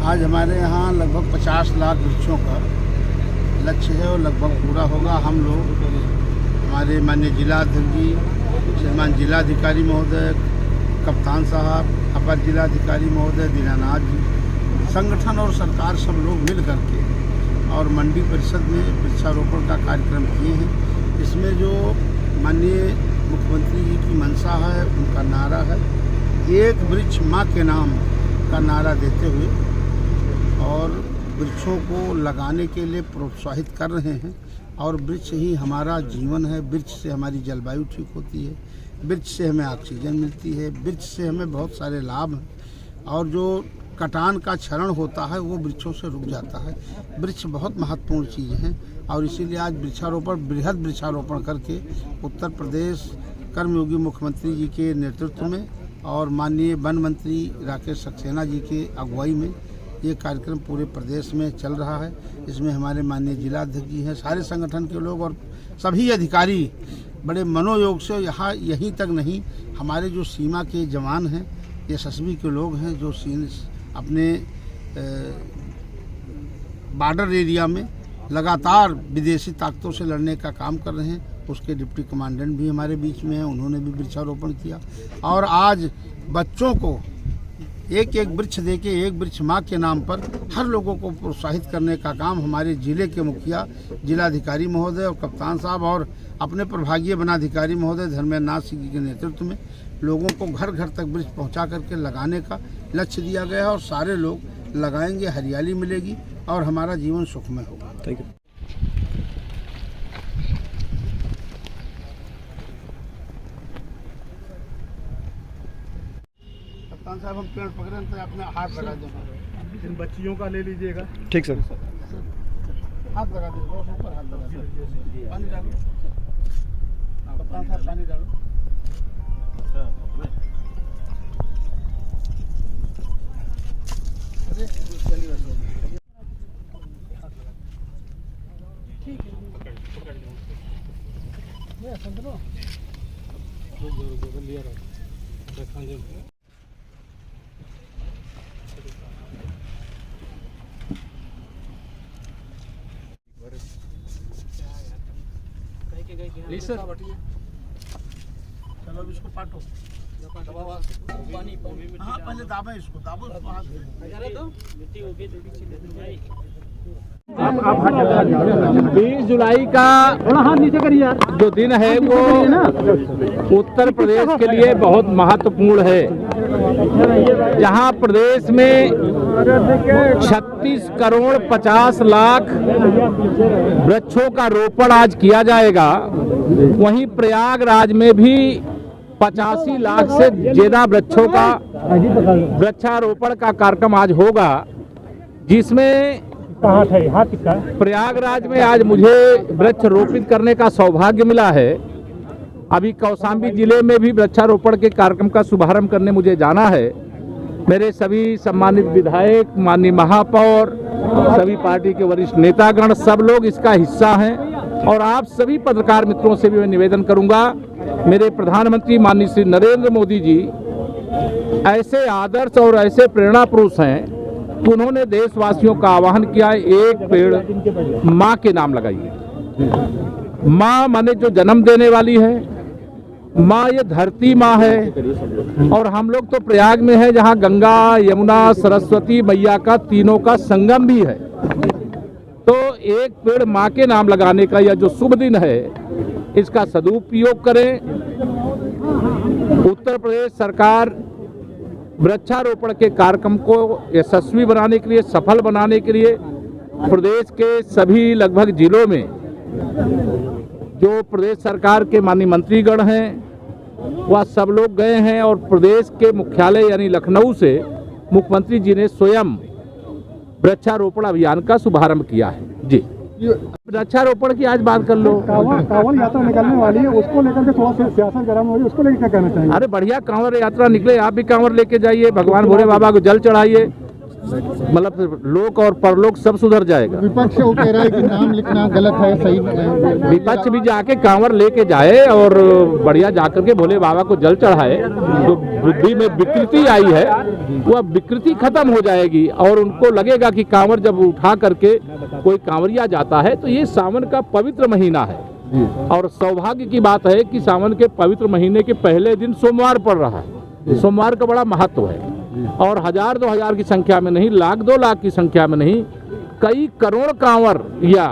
आज हमारे यहाँ लगभग 50 लाख वृक्षों का लक्ष्य है और लगभग पूरा होगा। हम लोग हमारे माननीय जिलाध्यक्ष जी, श्रीमान जिलाधिकारी महोदय, कप्तान साहब, अपर जिलाधिकारी महोदय दीनानाथ जी, संगठन और सरकार सब लोग मिल करके और मंडी परिषद में वृक्षारोपण का कार्यक्रम किए हैं। इसमें जो माननीय मुख्यमंत्री जी की मंशा है, उनका नारा है एक वृक्ष माँ के नाम का नारा देते हुए और वृक्षों को लगाने के लिए प्रोत्साहित कर रहे हैं। और वृक्ष ही हमारा जीवन है, वृक्ष से हमारी जलवायु ठीक होती है, वृक्ष से हमें ऑक्सीजन मिलती है, वृक्ष से हमें बहुत सारे लाभ हैं और जो कटान का क्षरण होता है वो वृक्षों से रुक जाता है। वृक्ष बहुत महत्वपूर्ण चीज़ हैं और इसीलिए आज वृक्षारोपण, बृहद वृक्षारोपण करके उत्तर प्रदेश कर्मयोगी मुख्यमंत्री जी के नेतृत्व में और माननीय वन मंत्री राकेश सक्सेना जी के अगुवाई में ये कार्यक्रम पूरे प्रदेश में चल रहा है। इसमें हमारे माननीय जिलाध्यक्ष जी हैं, सारे संगठन के लोग और सभी अधिकारी बड़े मनोयोग से यहाँ यहीं तक नहीं, हमारे जो सीमा के जवान हैं, यशस्वी के लोग हैं जो अपने बॉर्डर एरिया में लगातार विदेशी ताकतों से लड़ने का काम कर रहे हैं। उसके डिप्टी कमांडेंट भी हमारे बीच में हैं, उन्होंने भी वृक्षारोपण किया और आज बच्चों को एक एक वृक्ष देके एक वृक्ष माँ के नाम पर हर लोगों को प्रोत्साहित करने का काम हमारे जिले के मुखिया, जिलाधिकारी महोदय और कप्तान साहब और अपने प्रभागीय वनाधिकारी महोदय धर्मेंद्र नाथ सिंह के नेतृत्व में लोगों को घर घर तक वृक्ष पहुँचा करके लगाने का लक्ष्य दिया गया है और सारे लोग लगाएंगे, हरियाली मिलेगी और हमारा जीवन सुखमय होगा। Thank you. कप्तान साहब हम पेड़ पकड़े तो अपने हाथ लगा देंगे। इन बच्चियों का ले लीजिएगा। ठीक सर। हाथ लगा दीजिए, बहुत ऊपर हाथ लगा दीजिए। पानी डालो कप्तान साहब, पानी डालो। सर चलो इसको पाटो। हाँ पहले दाबे इसको, दाबो इसको हाथ में। 20 जुलाई का जो दिन है वो उत्तर प्रदेश के लिए बहुत महत्वपूर्ण है। जहां प्रदेश में 36 करोड़ 50 लाख वृक्षों का रोपण आज किया जाएगा, वहीं प्रयागराज में भी 85 लाख से ज्यादा वृक्षों का वृक्षारोपण का कार्यक्रम आज होगा, जिसमें प्रयागराज में आज मुझे वृक्ष रोपित करने का सौभाग्य मिला है। अभी कौशाम्बी जिले में भी वृक्षारोपण के कार्यक्रम का शुभारंभ करने मुझे जाना है। मेरे सभी सम्मानित विधायक, माननीय महापौर, सभी पार्टी के वरिष्ठ नेतागण, सब लोग इसका हिस्सा हैं और आप सभी पत्रकार मित्रों से भी मैं निवेदन करूंगा, मेरे प्रधानमंत्री माननीय श्री नरेंद्र मोदी जी ऐसे आदर्श और ऐसे प्रेरणा पुरुष हैं, उन्होंने देशवासियों का आह्वान किया, एक पेड़ माँ के नाम लगाइए। माँ माने जो जन्म देने वाली है, माँ ये धरती माँ है और हम लोग तो प्रयाग में है जहाँ गंगा, यमुना, सरस्वती मैया का तीनों का संगम भी है। तो एक पेड़ माँ के नाम लगाने का यह जो शुभ दिन है, इसका सदुपयोग करें। उत्तर प्रदेश सरकार वृक्षारोपण के कार्यक्रम को यशस्वी बनाने के लिए, सफल बनाने के लिए प्रदेश के सभी लगभग जिलों में जो प्रदेश सरकार के माननीय मंत्रीगण हैं वह सब लोग गए हैं और प्रदेश के मुख्यालय यानी लखनऊ से मुख्यमंत्री जी ने स्वयं वृक्षारोपण अभियान का शुभारंभ किया है। जी, वृक्षारोपण की आज बात कर लो। कांवड़ यात्रा निकलने वाली है, उसको लेकर के थोड़ा सियासत गर्म हो रही है, उसको लेकर क्या कहना चाहिए? अरे बढ़िया, कांवड़ यात्रा निकले, आप भी कांवड़ लेके जाइए, भगवान भोले बाबा को जल चढ़ाइए, मतलब लोक और परलोक सब सुधर जाएगा। विपक्ष वो कह रहा है कि नाम लिखना गलत है, सही नहीं। विपक्ष भी जाके कांवड़ लेके जाए और बढ़िया जाकर के भोले बाबा को जल चढ़ाए। जो बुद्धि में विकृति आई है वह विकृति खत्म हो जाएगी और उनको लगेगा कि कांवड़ जब उठा करके कोई कांवरिया जाता है तो ये सावन का पवित्र महीना है और सौभाग्य की बात है कि सावन के पवित्र महीने के पहले दिन सोमवार पड़ रहा है। सोमवार का बड़ा महत्व है और 1000-2000 की संख्या में नहीं, 1,00,000-2 लाख की संख्या में नहीं, कई करोड़ कांवर या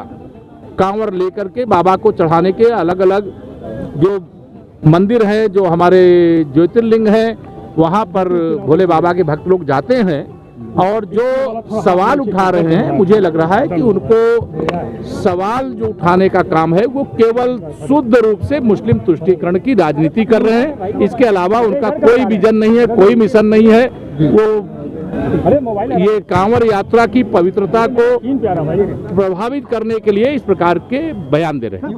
कांवर लेकर के बाबा को चढ़ाने के अलग अलग जो मंदिर है, जो हमारे ज्योतिर्लिंग है, वहाँ पर भोले बाबा के भक्त लोग जाते हैं और जो सवाल उठा रहे हैं, मुझे लग रहा है कि उनको सवाल जो उठाने का काम है वो केवल शुद्ध रूप से मुस्लिम तुष्टीकरण की राजनीति कर रहे हैं। इसके अलावा उनका कोई विजन नहीं है, कोई मिशन नहीं है। वो ये कांवड़ यात्रा की पवित्रता को प्रभावित करने के लिए इस प्रकार के बयान दे रहे हैं।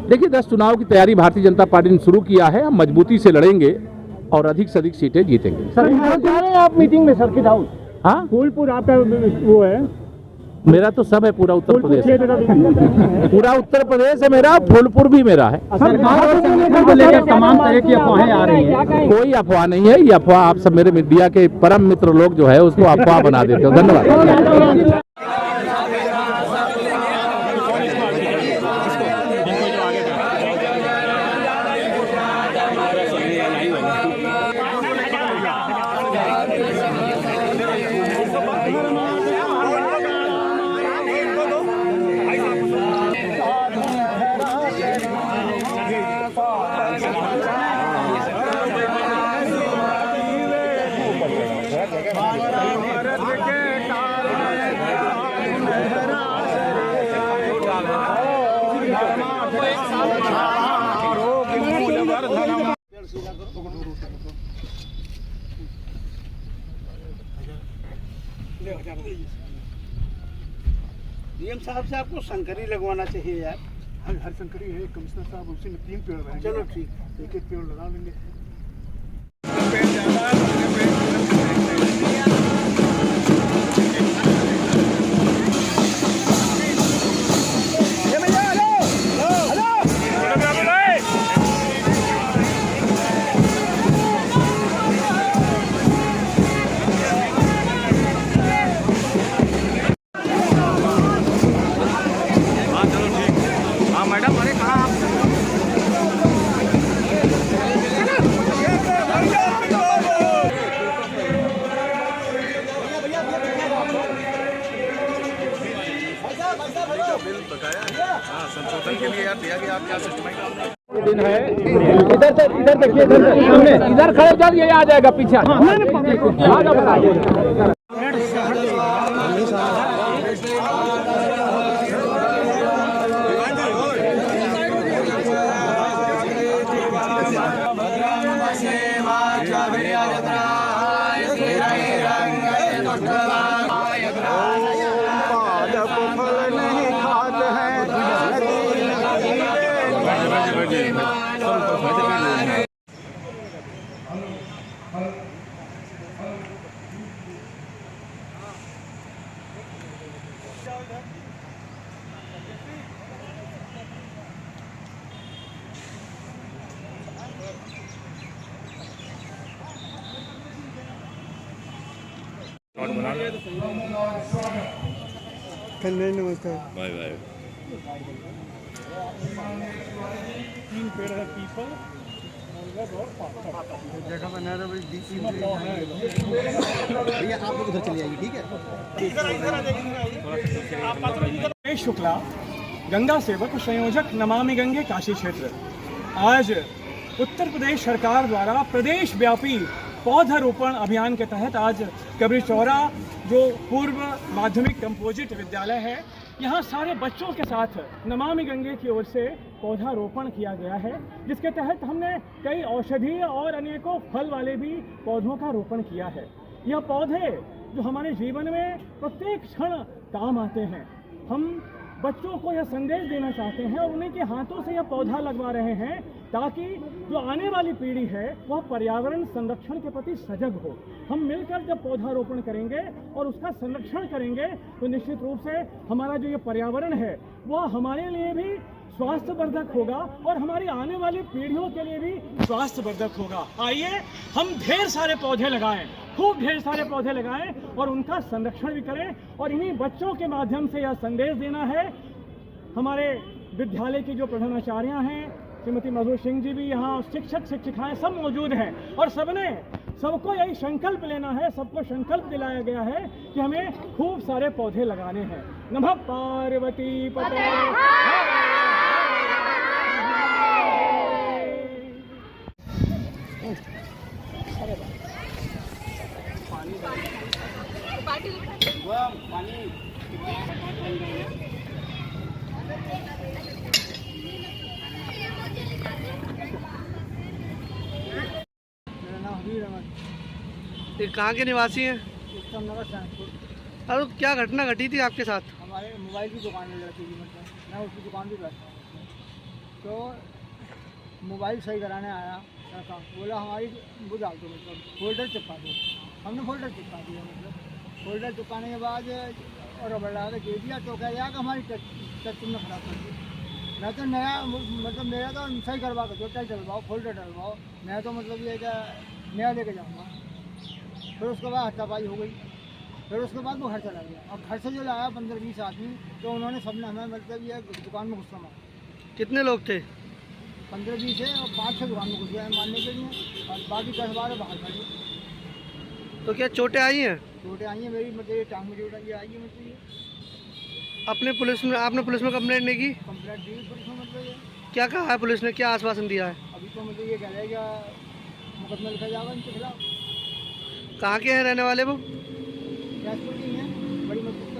देखिए 10 चुनाव की तैयारी भारतीय जनता पार्टी ने शुरू किया है। हम मजबूती से लड़ेंगे और अधिक से अधिक सीटें जीतेंगे। सर जा रहे हैं आप मीटिंग में सर्किट हाउस? हाँ, फूलपुर आपका वो है? मेरा तो सब है, पूरा उत्तर प्रदेश पूरा उत्तर प्रदेश है मेरा, फूलपुर भी मेरा है। तमाम तरह की अफवाहें आ रही हैं। कोई अफवाह नहीं है, ये अफवाह आप सब मेरे मीडिया के परम मित्र लोग जो है उसको अफवाह बना देते हो। धन्यवाद। डीएम साहब से आपको शंकरी लगवाना चाहिए यार। हर शंकरी है कमिश्नर साहब, उसी में 3 पेड़ रहेंगे। चलो ठीक, एक पेड़ लगा लेंगे। संशोधन के लिए यार दिया गया, आप क्या सिस्टम दिन है। इधर से इधर देखिए, इधर खड़े जाइए, आ जाएगा पीछे। नमस्कार। Bye bye. 3 पेड़ है पीपल, जगह बना रहे भैया, आप लोग उधर चले आइए, ठीक है। शुक्ला, गंगा सेवक संयोजक नमामि गंगे काशी क्षेत्र। आज उत्तर प्रदेश सरकार द्वारा प्रदेश व्यापी पौधारोपण अभियान के तहत आज कबरी चौरा जो पूर्व माध्यमिक कंपोजिट विद्यालय है, यहाँ सारे बच्चों के साथ नमामि गंगे की ओर से पौधारोपण किया गया है, जिसके तहत हमने कई औषधीय और अनेकों फल वाले भी पौधों का रोपण किया है। यह पौधे जो हमारे जीवन में प्रत्येक क्षण काम आते हैं, हम बच्चों को यह संदेश देना चाहते हैं और उन्हीं के हाथों से यह पौधा लगवा रहे हैं ताकि जो आने वाली पीढ़ी है वह पर्यावरण संरक्षण के प्रति सजग हो। हम मिलकर जब पौधारोपण करेंगे और उसका संरक्षण करेंगे तो निश्चित रूप से हमारा जो ये पर्यावरण है वह हमारे लिए भी स्वास्थ्यवर्धक होगा और हमारी आने वाली पीढ़ियों के लिए भी स्वास्थ्यवर्धक होगा। आइए हम ढेर सारे पौधे लगाएं, खूब ढेर सारे पौधे लगाएं और उनका संरक्षण भी करें। और इन्हीं बच्चों के माध्यम से यह संदेश देना है। हमारे विद्यालय की जो प्रधानाचार्या हैं श्रीमती मधु सिंह जी भी यहाँ, शिक्षक शिक्षिकाएं सब मौजूद हैं और सबको यही संकल्प लेना है, सबको संकल्प दिलाया गया है कि हमें खूब सारे पौधे लगाने हैं। नमः पार्वती पते। ये कहाँ के निवासी हैं? और क्या घटना घटी थी आपके साथ? हमारे मोबाइल की दुकान में लड़की की, मतलब मैं उसकी दुकान भी बैठा हूँ, तो मोबाइल सही कराने आया लड़का, बोला हमारी वो डाल दो, मतलब फोल्डर चिपका दो। हमने फोल्डर चिपका दिया, मतलब फोल्डर चिपकाने के बाद और रबड़ लगा के दे दिया, तो कह दिया कि हमारी टच तुमने खराब कर दी। मैं तो नया, मतलब मेरा तो सही करवा कर दो, टच डलवाओ, फोल्डर डलवाओ, मैं तो मतलब ये क्या नया लेके जाऊँगा। फिर उसके बाद हाथापाई हो गई। फिर उसके बाद वो घर चला गया, और घर से जो लाया 15-20 आदमी, तो उन्होंने सबने हमें मतलब ये दुकान में घुसना मारा। कितने लोग थे? 15-20 है, और 5-6 दुकान में घुस गए मारने के लिए, और बाकी 10-12 बाहर खड़े। तो क्या चोटें आई हैं? चोटें आई हैं मेरी, मतलब ये टांग में चोट आई है, मतलब ये आपने पुलिस में कंप्लेंट नहीं की? कंप्लेंट दी पुलिस में, मतलब ये क्या कहा है पुलिस ने, क्या आश्वासन दिया है? अभी तो मतलब ये कह रहे हैं कि मुकदमा लिखा जाएगा इनके खिलाफ। कहाँ के हैं रहने वाले वो? जैसपुर की हैं, बड़ी मजबूत।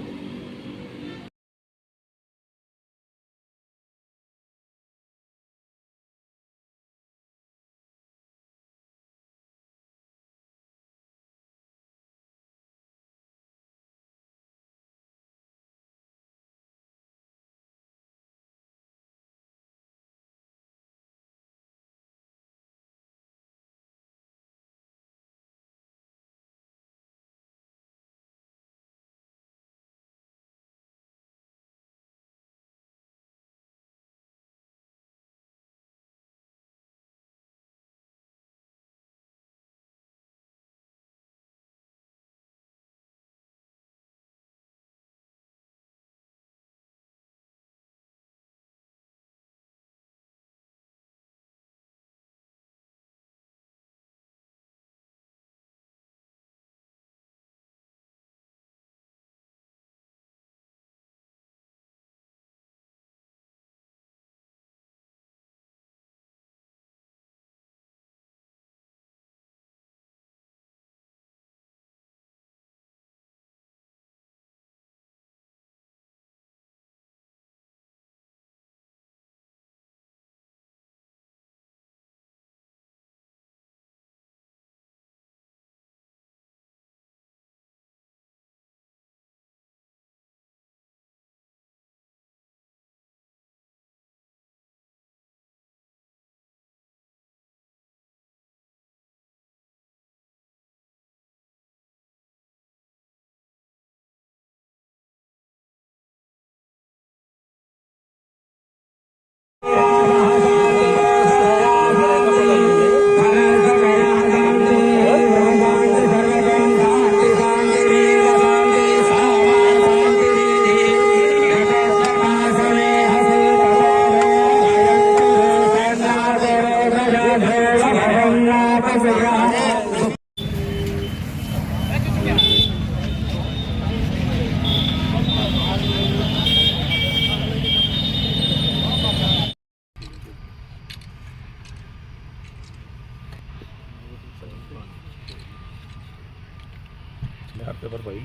पेपर भाई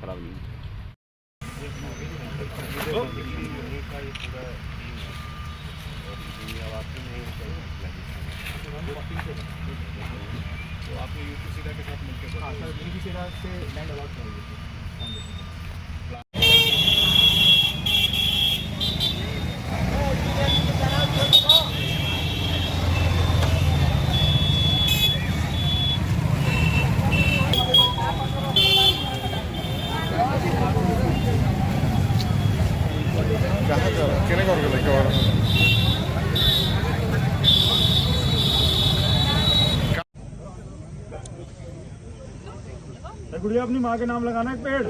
खराब नहीं तो आपने यूपी सीधा के साथ मिलकर हाँ सर यूपी सीधा से लैंड अलॉट करेंगे। गुड़िया अपनी माँ के नाम लगाना एक पेड़।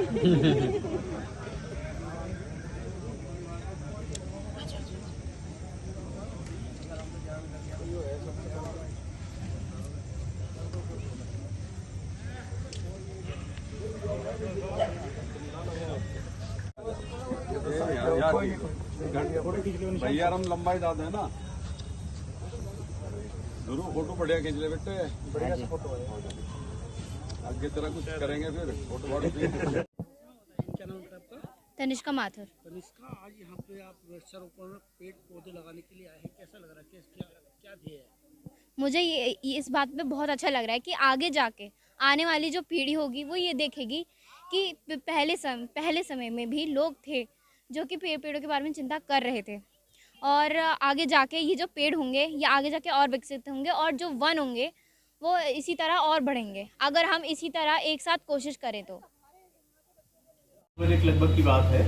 भैया हम लंबाई ज्यादा है ना, जरूर फोटो बढ़िया खींच ले बेटे, बढ़िया से फोटो आगे तरह कुछ करेंगे फिर फोटो। तनिष्का माथुर। तनिष्का, आज यहाँ पे आप वृक्षारोपण पेड़ पौधे लगाने के लिए आए हैं, कैसा लग रहा है, क्या ध्येय है? मुझे ये इस बात पे बहुत अच्छा लग रहा है कि आगे जाके आने वाली जो पीढ़ी होगी वो ये देखेगी कि पहले समय में भी लोग थे जो कि पेड़ों के बारे में चिंता कर रहे थे, और आगे जाके ये जो पेड़ होंगे ये आगे जाके और विकसित होंगे, और जो वन होंगे वो इसी तरह और बढ़ेंगे अगर हम इसी तरह एक साथ कोशिश करें तो। एक लगभग की बात है,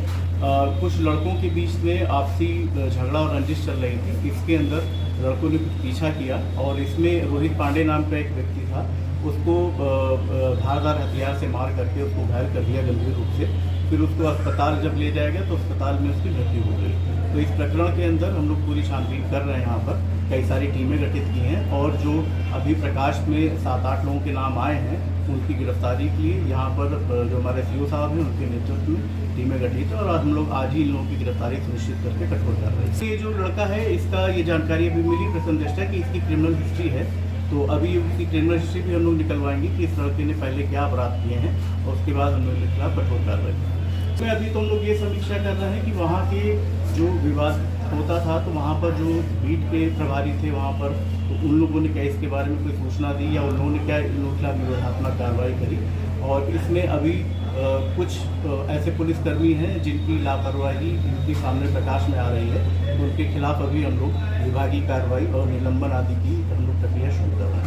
कुछ लड़कों के बीच में आपसी झगड़ा और रंजिश चल रही थी। इसके अंदर लड़कों ने कुछ पीछा किया और इसमें रोहित पांडे नाम का एक व्यक्ति था, उसको धारदार हथियार से मार करके उसको घायल कर दिया गंभीर रूप से। फिर उसको अस्पताल जब ले जाया गया तो अस्पताल में उसकी मृत्यु हो गई। तो इस प्रकरण के अंदर हम लोग पूरी छानबीन कर रहे हैं। यहाँ पर कई सारी टीमें गठित की हैं और जो अभी प्रकाश में 7-8 लोगों के नाम आए हैं उनकी गिरफ्तारी के लिए यहाँ पर जो हमारे सीओ साहब हैं उनके नेतृत्व में टीमें गठित है, और हम लोग आज ही इन लोगों की गिरफ्तारी सुनिश्चित करके कठोर कर रहे हैं। ये जो लड़का है इसका ये जानकारी अभी मिली प्रथम दृष्टया कि इसकी क्रिमिनल हिस्ट्री है, तो अभी उसकी क्रिमिनल हिस्ट्री भी हम लोग निकलवाएंगे कि इस लड़के ने पहले क्या अपराध किए हैं, और उसके बाद हम लोग इसके खिलाफ कठोर कार्रवाई करेंगे। इसमें अभी तो हम लोग ये समीक्षा कर रहे हैं कि वहाँ के जो विवाद होता था तो वहाँ पर जो बीट के प्रभारी थे वहाँ पर तो उन लोगों ने क्या इसके बारे में कोई सूचना दी या उन्होंने क्या इन लोगों के खिलाफ निरोधात्मक कार्रवाई करी, और इसमें अभी कुछ ऐसे पुलिसकर्मी हैं जिनकी लापरवाही जिनके सामने प्रकाश में आ रही है, तो उनके खिलाफ अभी हम लोग विभागीय कार्रवाई और निलंबन आदि की हम लोग प्रक्रिया शुरू कर रहे हैं।